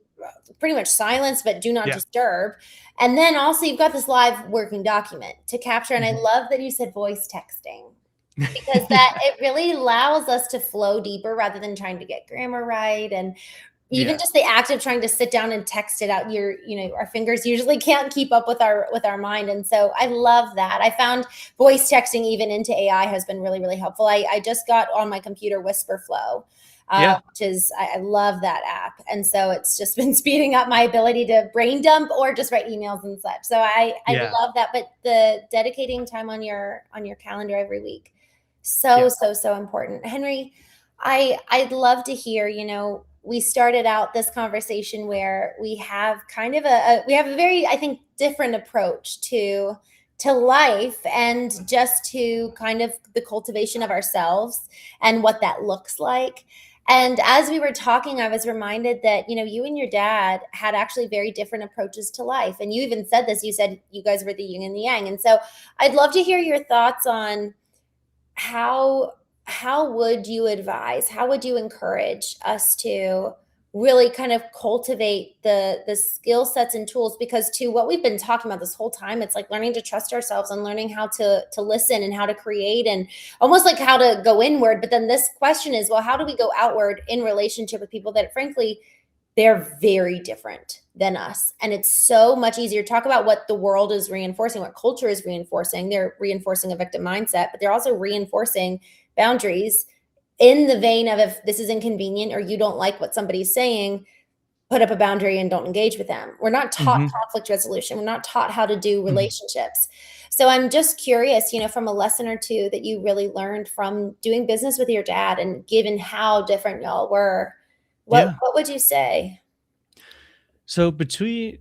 pretty much silence, but do not Yeah. disturb. And then also you've got this live working document to capture. And I Mhm. love that you said voice texting, because that it really allows us to flow deeper rather than trying to get grammar right and even Yeah. just the act of trying to sit down and text it out, our fingers usually can't keep up with our mind. And so I love that. I found voice texting even into AI has been really, really helpful. I just got on my computer Whisperflow, Yeah. which is, I love that app. And so it's just been speeding up my ability to brain dump or just write emails and such. So I Yeah. love that. But the dedicating time on your calendar every week, so, Yeah. so, so important. Henry, I'd love to hear, we started out this conversation where we have kind of we have a very, I think, different approach to life and just to kind of the cultivation of ourselves and what that looks like. And as we were talking, I was reminded that, you and your dad had actually very different approaches to life. And you even said this, you said you guys were the yin and the yang. And so I'd love to hear your thoughts on how how would you advise, how would you encourage us to really kind of cultivate the skill sets and tools, because to what we've been talking about this whole time, it's like learning to trust ourselves and learning how to listen and how to create and almost like how to go inward. But then this question is, well, how do we go outward in relationship with people that frankly they're very different than us? And it's so much easier to talk about what the world is reinforcing, what culture is reinforcing. They're reinforcing a victim mindset, but they're also reinforcing boundaries in the vein of, if this is inconvenient or you don't like what somebody's saying, put up a boundary and don't engage with them. We're not taught Hmm. conflict resolution. We're not taught how to do Hmm. relationships. So I'm just curious, from a lesson or two that you really learned from doing business with your dad, and given how different y'all were, Yeah. what would you say? So between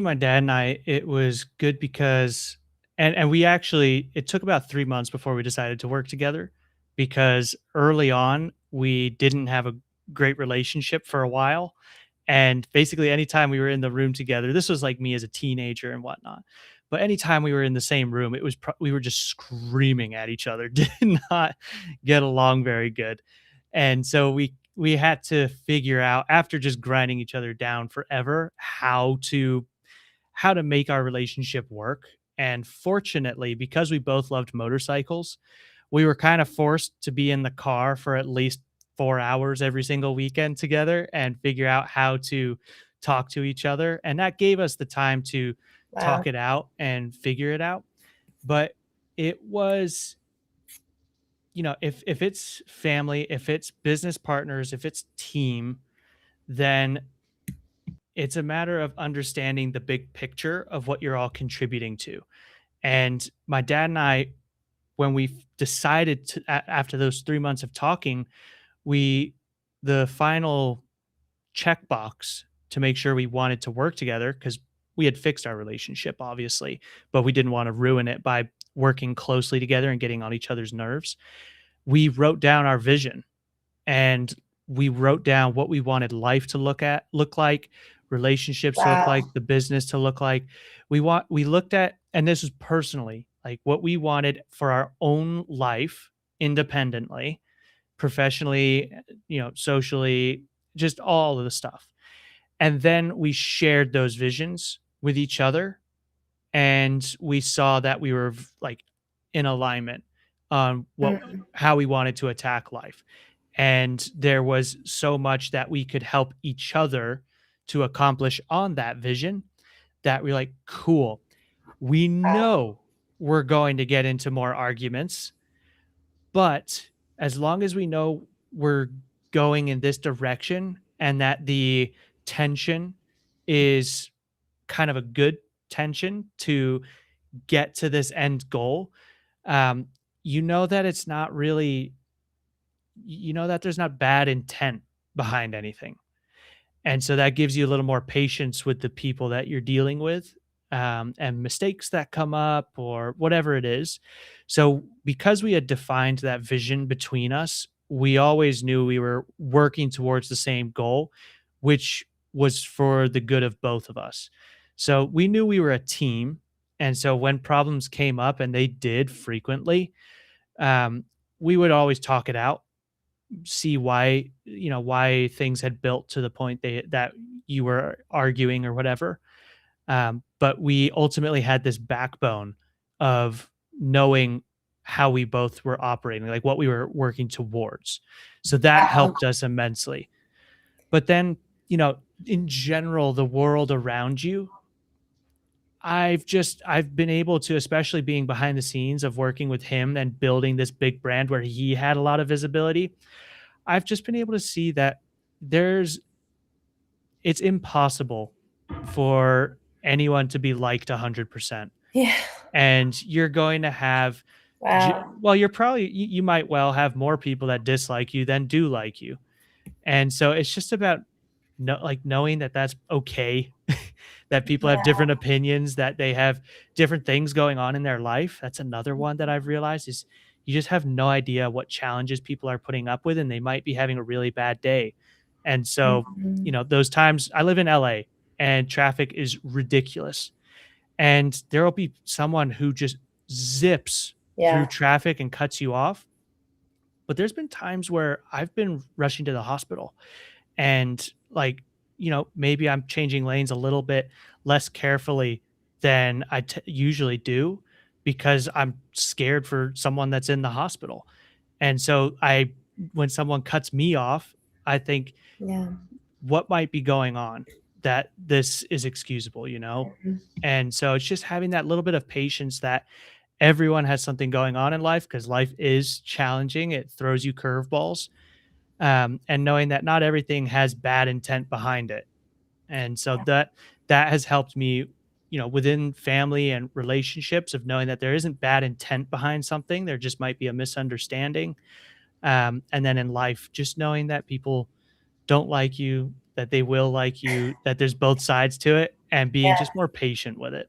my dad and I, it was good because and we actually it took about 3 months before we decided to work together, because early on we didn't have a great relationship for a while. And basically anytime we were in the room together, this was like me as a teenager and whatnot. But anytime we were in the same room, it was we were just screaming at each other, did not get along very good. And so we had to figure out, after just grinding each other down forever, how to make our relationship work. And fortunately, because we both loved motorcycles, we were kind of forced to be in the car for at least 4 hours every single weekend together and figure out how to talk to each other. And that gave us the time to Wow. talk it out and figure it out. But it was, if it's family, if it's business partners, if it's team, then it's a matter of understanding the big picture of what you're all contributing to. And my dad and I, when we decided to, after those 3 months of talking, we, the final checkbox to make sure we wanted to work together, because we had fixed our relationship, obviously, but we didn't want to ruin it by working closely together and getting on each other's nerves. We wrote down our vision, and we wrote down what we wanted life to look like, relationships to look Wow. like, the business to look like. We looked at, and this was personally like what we wanted for our own life, independently, professionally, socially, just all of the stuff. And then we shared those visions with each other, and we saw that we were like in alignment on Mm. how we wanted to attack life. And there was so much that we could help each other to accomplish on that vision, that we're like, cool, we know we're going to get into more arguments, but as long as we know we're going in this direction and that the tension is kind of a good tension to get to this end goal, um, that it's not really, that there's not bad intent behind anything. And so that gives you a little more patience with the people that you're dealing with, and mistakes that come up or whatever it is. So, because we had defined that vision between us, we always knew we were working towards the same goal, which was for the good of both of us. So, we knew we were a team. And so, when problems came up, and they did frequently, um, we would always talk it out, see why things had built to the point that you were arguing or whatever. But we ultimately had this backbone of knowing how we both were operating, like what we were working towards. So that Wow. helped us immensely. But then you know, in general, the world around you, I've been able to, especially being behind the scenes of working with him and building this big brand where he had a lot of visibility. I've just been able to see that there's it's impossible for anyone to be liked 100%. Yeah. And you're going to have Wow. well, you're probably you might well have more people that dislike you than do like you. And so it's just about knowing that that's okay, that people have Yeah. different opinions, that they have different things going on in their life. That's another one that I've realized is you just have no idea what challenges people are putting up with, and they might be having a really bad day. And so, Mhm. those times I live in LA and traffic is ridiculous. And there will be someone who just zips through Yeah. traffic and cuts you off. But there's been times where I've been rushing to the hospital and maybe I'm changing lanes a little bit less carefully than usually do because I'm scared for someone that's in the hospital. And so when someone cuts me off, I think Yeah. what might be going on that this is excusable, Mhm. and so it's just having that little bit of patience that everyone has something going on in life because life is challenging. It throws you curveballs, and knowing that not everything has bad intent behind it. And so that has helped me, within family and relationships, of knowing that there isn't bad intent behind something. There just might be a misunderstanding. And then in life, just knowing that people don't like you, that they will like you, that there's both sides to it, and being Yeah. just more patient with it.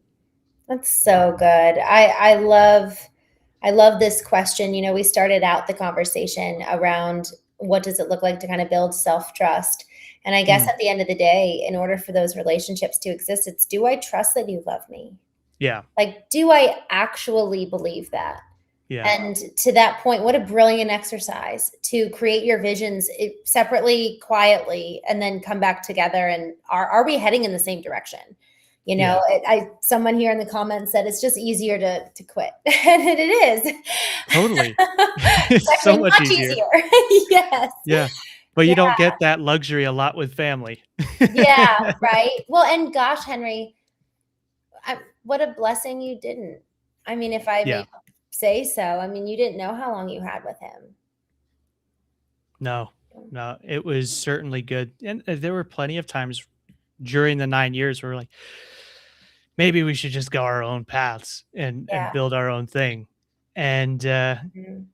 That's so good. I love this question. We started out the conversation around what does it look like to kind of build self-trust? And I guess Mm, at the end of the day, in order for those relationships to exist, it's do I trust that you love me? yeah, Like, do I actually believe that? yeah, And to that point, what a brilliant exercise to create your visions separately, quietly, and then come back together. And are we heading in the same direction? yeah, Someone here in the comments said it's just easier to quit, and it is. totally. It's It's so actually much much easier. easier. Yes. Yeah, but Yeah. you don't get that luxury a lot with family. Yeah. Right. Well, and gosh, Henry, what a blessing you didn't. I mean, if I Yeah. may say so, I mean, you didn't know how long you had with him. No, no, it was certainly good, and, there were plenty of times during the 9 years where we're like, "Maybe we should just go our own paths and Yeah. build our own thing," and, Mhm.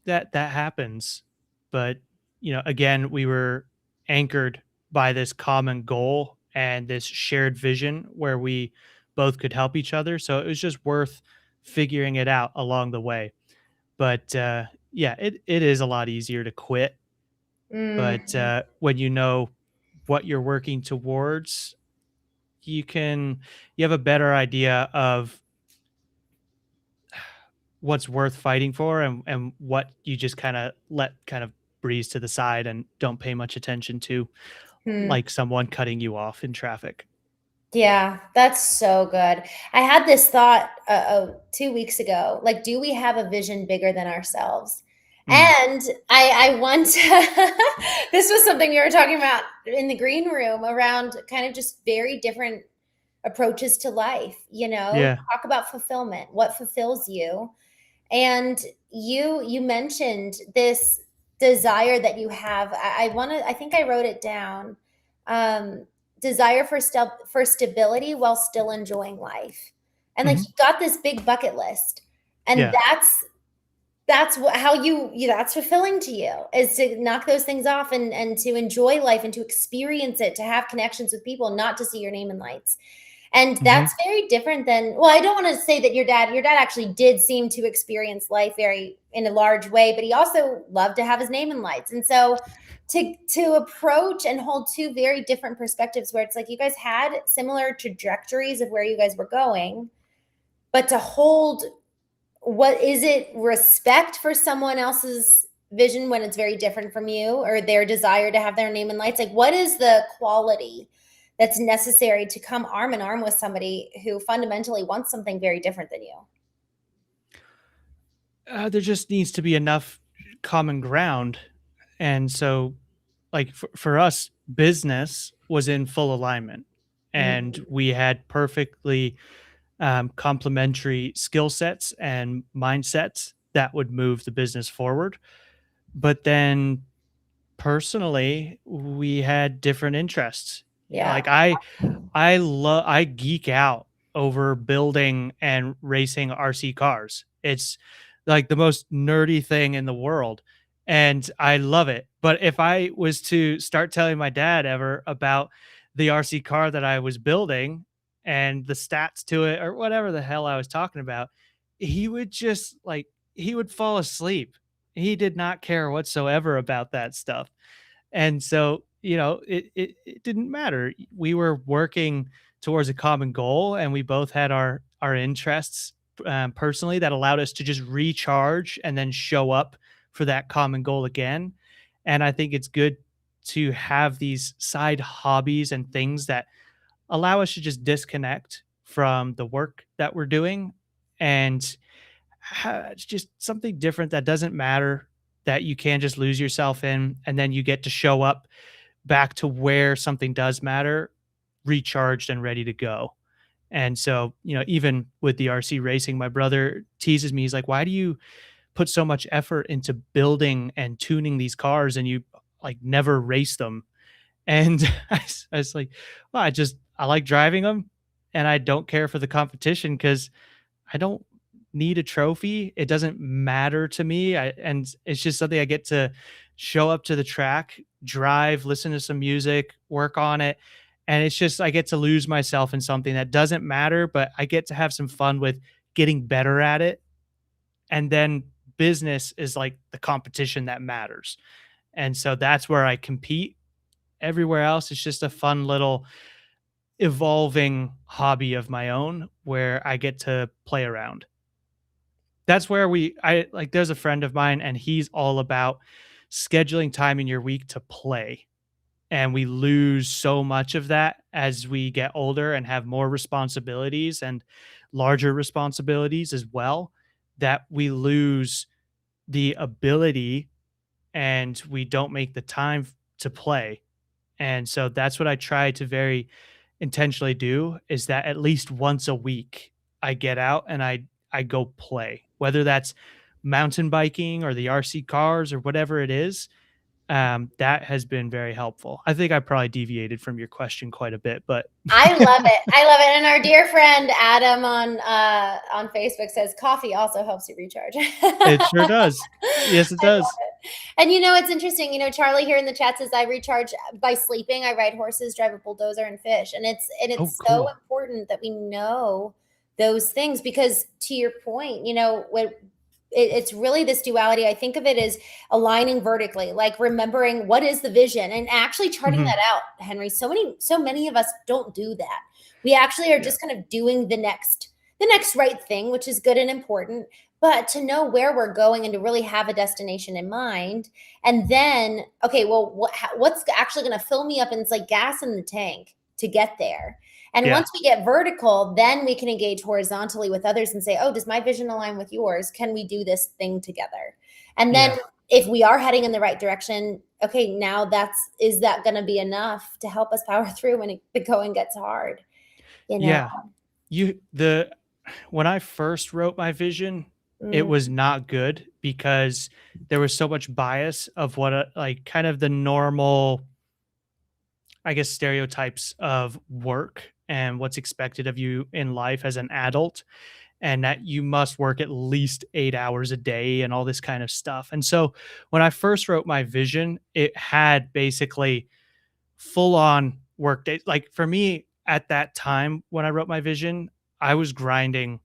that happens, but, again, we were anchored by this common goal and this shared vision where we both could help each other, so it was just worth figuring it out along the way, but, yeah, it is a lot easier to quit. But, Mhm. when you know what you're working towards, you have a better idea of what's worth fighting for and what you just kinda let kind of breeze to the side and don't pay much attention to, Hmm. like someone cutting you off in traffic. Yeah, that's so good. I had this thought 2 weeks ago. Like, do we have a vision bigger than ourselves? Mm, And I want this was something we were talking about in the green room around kind of just very different approaches to life. yeah, Talk about fulfillment. What fulfills you? And you mentioned this desire that you have. I want to. I think I wrote it down. Um, Desire for stability while still enjoying life, and like mhm, you got this big bucket list, and yeah, that's how that's fulfilling to you is to knock those things off and to enjoy life and to experience it, to have connections with people, not to see your name in lights. And mhm, that's very different than, well, I don't want to say that your dad actually did seem to experience life very in a large way, but he also loved to have his name in lights. And so to approach and hold two very different perspectives where it's like you guys had similar trajectories of where you guys were going, but to hold, what is it, respect for someone else's vision when it's very different from you, or their desire to have their name in lights? Like, what is the quality that's necessary to come arm in arm with somebody who fundamentally wants something very different than you? there just needs to be enough common ground, and so, like, for us, business was in full alignment, and Mm, we had perfectly complementary skill sets and mindsets that would move the business forward. But then personally, we had different interests. Yeah, yeah. like I geek out over building and racing RC cars. It's like the most nerdy thing in the world, and I love it. But if I was to start telling my dad ever about the RC car that I was building and the stats to it or whatever the hell I was talking about, he would just like he would fall asleep. He did not care whatsoever about that stuff. And so, it didn't matter. We were working towards a common goal, and we both had our interests, personally, that allowed us to just recharge and then show up for that common goal again. And I think it's good to have these side hobbies and things that allow us to just disconnect from the work that we're doing, and it's just something different that doesn't matter, that you can just lose yourself in, and then you get to show up back to where something does matter, recharged and ready to go. And so, even with the RC racing, my brother teases me. He's like, "Why do you put so much effort into building and tuning these cars and you like never race them?" And I was like, "Well, I like driving them, and I don't care for the competition because I don't need a trophy. It doesn't matter to me. And it's just something I get to show up to the track, drive, listen to some music, work on it. And it's just, I get to lose myself in something that doesn't matter, but I get to have some fun with getting better at it. And then business is like the competition that matters. And so that's where I compete. Everywhere else, it's just a fun little evolving hobby of my own where I get to play around. That's where I like, there's a friend of mine, and he's all about scheduling time in your week to play. And we lose so much of that as we get older and have more responsibilities and larger responsibilities as well, that we lose the ability and we don't make the time to play. And so that's what I try to very intentionally do, is that at least once a week I get out and I go play, whether that's mountain biking or the RC cars or whatever it is. That has been very helpful. I think I probably deviated from your question quite a bit, but I love it. I love it. And our dear friend Adam on Facebook says coffee also helps you recharge. it sure does. Yes, it I love does. it. And it's interesting. Charlie here in the chat says I recharge by sleeping. I ride horses, drive a bulldozer, and fish. And it's Oh, so cool. important that we know those things because, to your point, when it's really this duality. I think of it as aligning vertically, like remembering what is the vision and actually charting Mhm. that out, Henry. So many of us don't do that. We actually are Yeah. just kind of doing the next right thing, which is good and important, but to know where we're going and to really have a destination in mind. And then, okay, well, what's actually going to fill me up? And it's like gas in the tank to get there. And Yeah. once we get vertical, then we can engage horizontally with others and say, oh, does my vision align with yours? Can we do this thing together? And then Yeah. if we are heading in the right direction, okay, now is that going to be enough to help us power through when the going gets hard? You know? Yeah. You the When I first wrote my vision, it Mm, was not good because there was so much bias of what like kind of the normal, I guess, stereotypes of work and what's expected of you in life as an adult, and that you must work at least 8 hours a day and all this kind of stuff. And so when I first wrote my vision, it had basically full on work days. Like for me at that time when I wrote my vision, I was grinding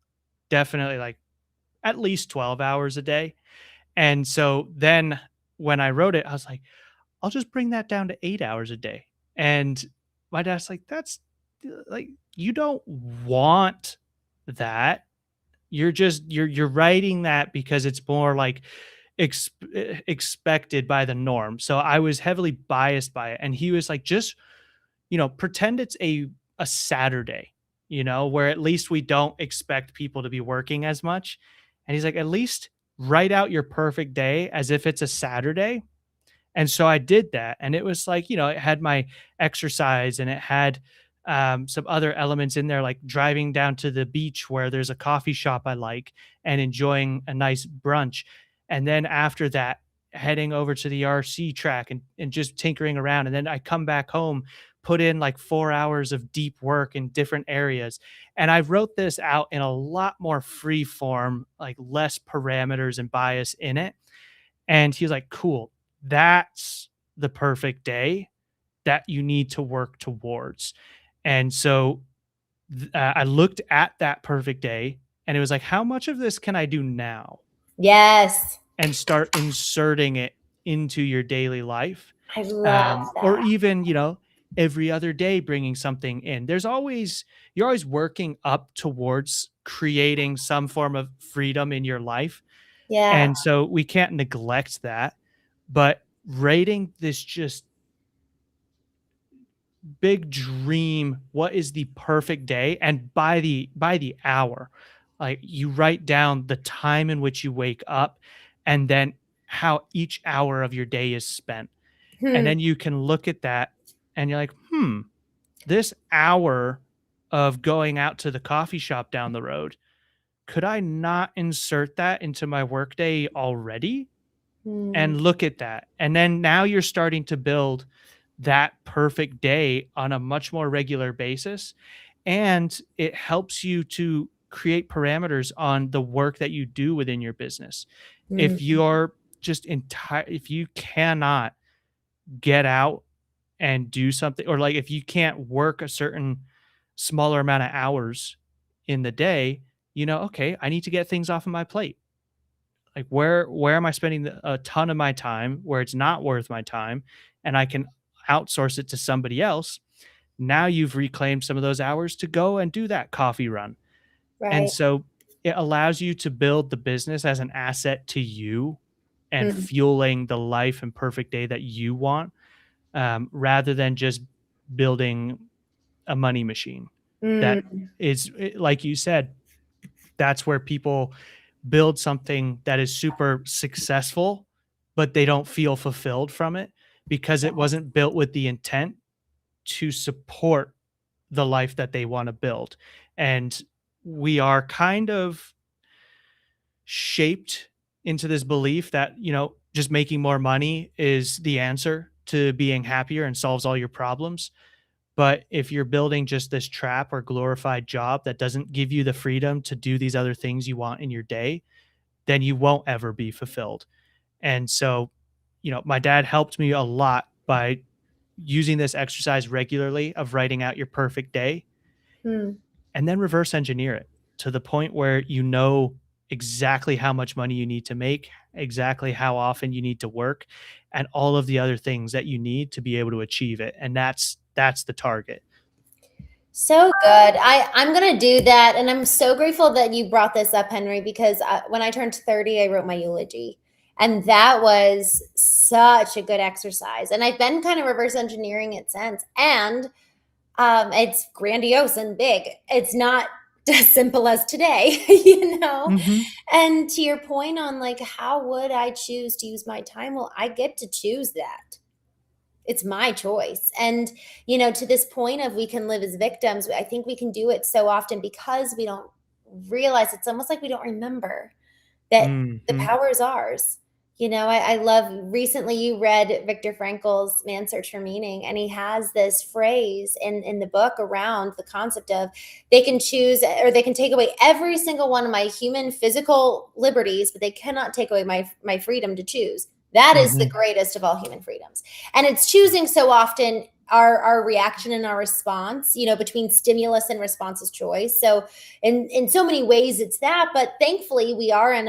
definitely like at least 12 hours a day. And so then when I wrote it, I was like, I'll just bring that down to 8 hours a day. And my dad's like, that's like, you don't want that. You're writing that because it's more like expected by the norm. So I was heavily biased by it. And he was like, just, pretend it's a Saturday, where at least we don't expect people to be working as much. And he's like, at least write out your perfect day as if it's a Saturday, And so I did that. And it was like, it had my exercise and it had some other elements in there, like driving down to the beach where there's a coffee shop I like and enjoying a nice brunch. And then after that, heading over to the RC track and just tinkering around. And then I come back home, put in like 4 hours of deep work in different areas. And I wrote this out in a lot more free form, like less parameters and bias in it. And he was like, cool, that's the perfect day that you need to work towards. And so I looked at that perfect day and it was like, how much of this can I do now? Yes. And start inserting it into your daily life. I love Or that. even, every other day bringing something in. You're always working up towards creating some form of freedom in your life. Yeah. And so we can't neglect that. But rating this just big dream, what is the perfect day? And by the hour, like you write down the time in which you wake up and then how each hour of your day is spent. And Hmm. then you can look at that and you're like, this hour of going out to the coffee shop down the road, could I not insert that into my workday already? Hmm. And look at that. And then now you're starting to build that perfect day on a much more regular basis. And it helps you to create parameters on the work that you do within your business. Hmm. If you're if you cannot get out and do something, or like if you can't work a certain smaller amount of hours in the day, okay, I need to get things off of my plate. Like where am I spending a ton of my time where it's not worth my time and I can outsource it to somebody else? Now you've reclaimed some of those hours to go and do that coffee run. And Right. so it allows you to build the business as an asset to you and Hmm. fueling the life and perfect day that you want, rather than just building a money machine. That Hmm. is, like you said, that's where people build something that is super successful, but they don't feel fulfilled from it because it wasn't built with the intent to support the life that they want to build. And we are kind of shaped into this belief that, just making more money is the answer to being happier and solves all your problems. But if you're building just this trap or glorified job that doesn't give you the freedom to do these other things you want in your day, then you won't ever be fulfilled. And so, my dad helped me a lot by using this exercise regularly of writing out your perfect day Hmm. and then reverse engineer it to the point where you know exactly how much money you need to make, exactly how often you need to work, and all of the other things that you need to be able to achieve it. And that's the target. So good. I'm gonna do that, and I'm so grateful that you brought this up, Henry, because when I turned 30, I wrote my eulogy, and that was such a good exercise. And I've been kind of reverse engineering it since, and it's grandiose and big. It's not as simple as today, you know. Mhm. And to your point on like, how would I choose to use my time? Well, I get to choose that. It's my choice. And, to this point of we can live as victims, I think we can do it so often because we don't realize, it's almost like we don't remember that the Mhm. power is ours. I love, recently you read Viktor Frankl's Man's Search for Meaning, and he has this phrase in the book around the concept of they can choose or they can take away every single one of my human physical liberties, but they cannot take away my freedom to choose. That is the Mhm. greatest of all human freedoms. And it's choosing so often our reaction and our response, between stimulus and response is choice. So in so many ways it's that, but thankfully we are in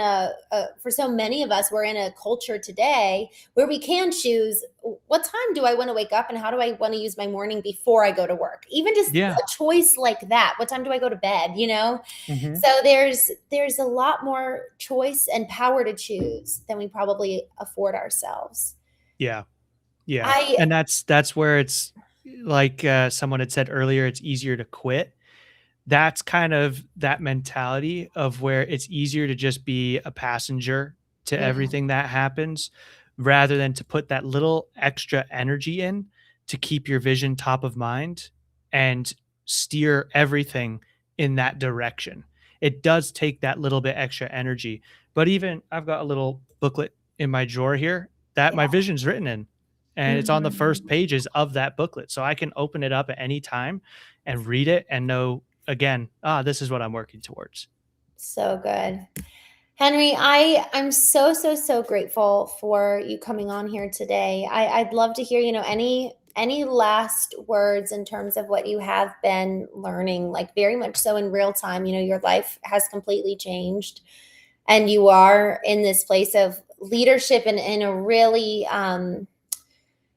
for so many of us, we're in a culture today where we can choose what time do I want to wake up and how do I want to use my morning before I go to work. Even just Yeah. a choice like that, what time do I go to bed. Mhm. So there's a lot more choice and power to choose than we probably afford ourselves. Yeah. Yeah. I And that's where it's like, someone had said earlier, it's easier to quit. That's kind of that mentality of where it's easier to just be a passenger to mm, everything that happens rather than to put that little extra energy in to keep your vision top of mind and steer everything in that direction. It does take that little bit extra energy. But even I've got a little booklet in my drawer here that my Yeah. vision's written in, and it's on the first Mhm. pages of that booklet. So I can open it up at any time and read it and know again, this is what I'm working towards. So good. Henry, I'm so so grateful for you coming on here today. I'd love to hear, any last words in terms of what you have been learning, like very much so in real time. Your life has completely changed, and you are in this place of leadership in a really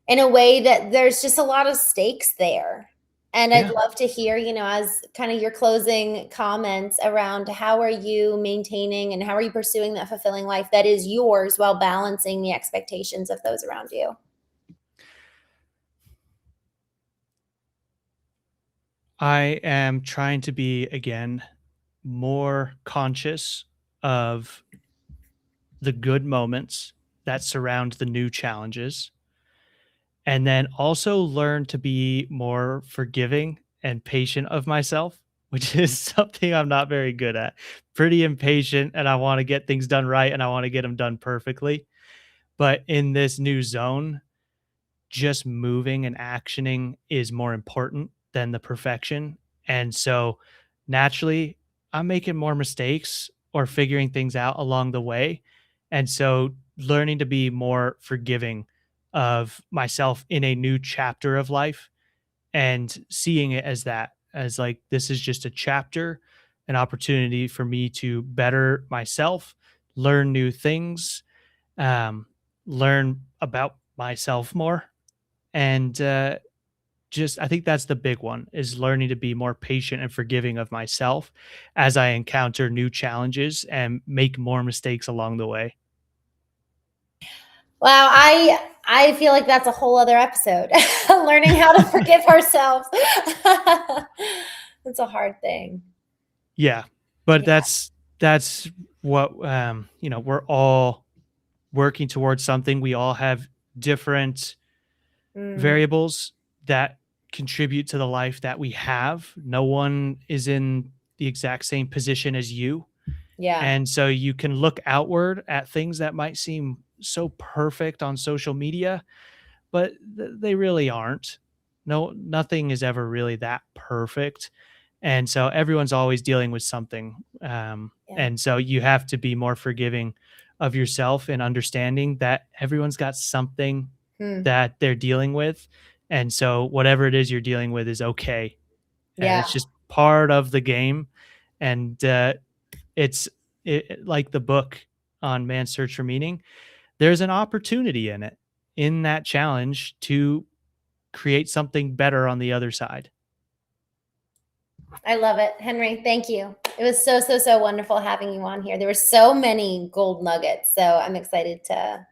in a way that there's just a lot of stakes there. And I'd Yeah. love to hear, as kind of your closing comments around how are you maintaining and how are you pursuing that fulfilling life that is yours while balancing the expectations of those around you? I am trying to be again more conscious of the good moments that surround the new challenges, and then also learn to be more forgiving and patient of myself, which is something I'm not very good at. Pretty impatient, and I want to get things done right, and I want to get them done perfectly. But in this new zone, just moving and actioning is more important than the perfection. And so naturally, I'm making more mistakes or figuring things out along the way. And so learning to be more forgiving of myself in a new chapter of life and seeing it as that, as like, this is just a chapter, an opportunity for me to better myself, learn new things, um, learn about myself more, and just I think that's the big one, is learning to be more patient and forgiving of myself as I encounter new challenges and make more mistakes along the way. Wow, I feel like that's a whole other episode. Learning how to forgive ourselves. It's a hard thing. Yeah, but Yeah. that's what we're all working towards something. We all have different Mm, variables that contribute to the life that we have. No one is in the exact same position as you. yeah. And so you can look outward at things that might seem so perfect on social media, but they really aren't. No, nothing is ever really that perfect. And so everyone's always dealing with something. Yeah. And so you have to be more forgiving of yourself and understanding that everyone's got something Hmm. that they're dealing with. And so whatever it is you're dealing with is okay. And Yeah. it's just part of the game. And it's like the book on Man's Search for Meaning. There's an opportunity in it, in that challenge, to create something better on the other side. I love it. Henry, thank you. It was so wonderful having you on here. There were so many gold nuggets. So I'm excited to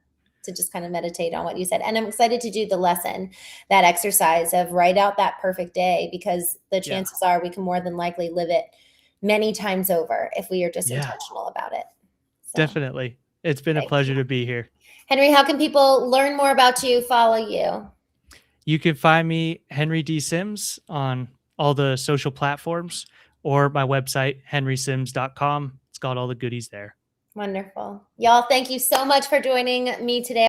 just kind of meditate on what you said. And I'm excited to do the lesson, that exercise of write out that perfect day, because the Yeah. chances are we can more than likely live it many times over if we are just Yeah, intentional about it. So definitely. It's been a thank pleasure you. to be here. Henry, how can people learn more about you, follow you? You can find me, Henry D. Sims, on all the social platforms, or my website, henrysims.com. It's got all the goodies there. Wonderful. Y'all, thank you so much for joining me today.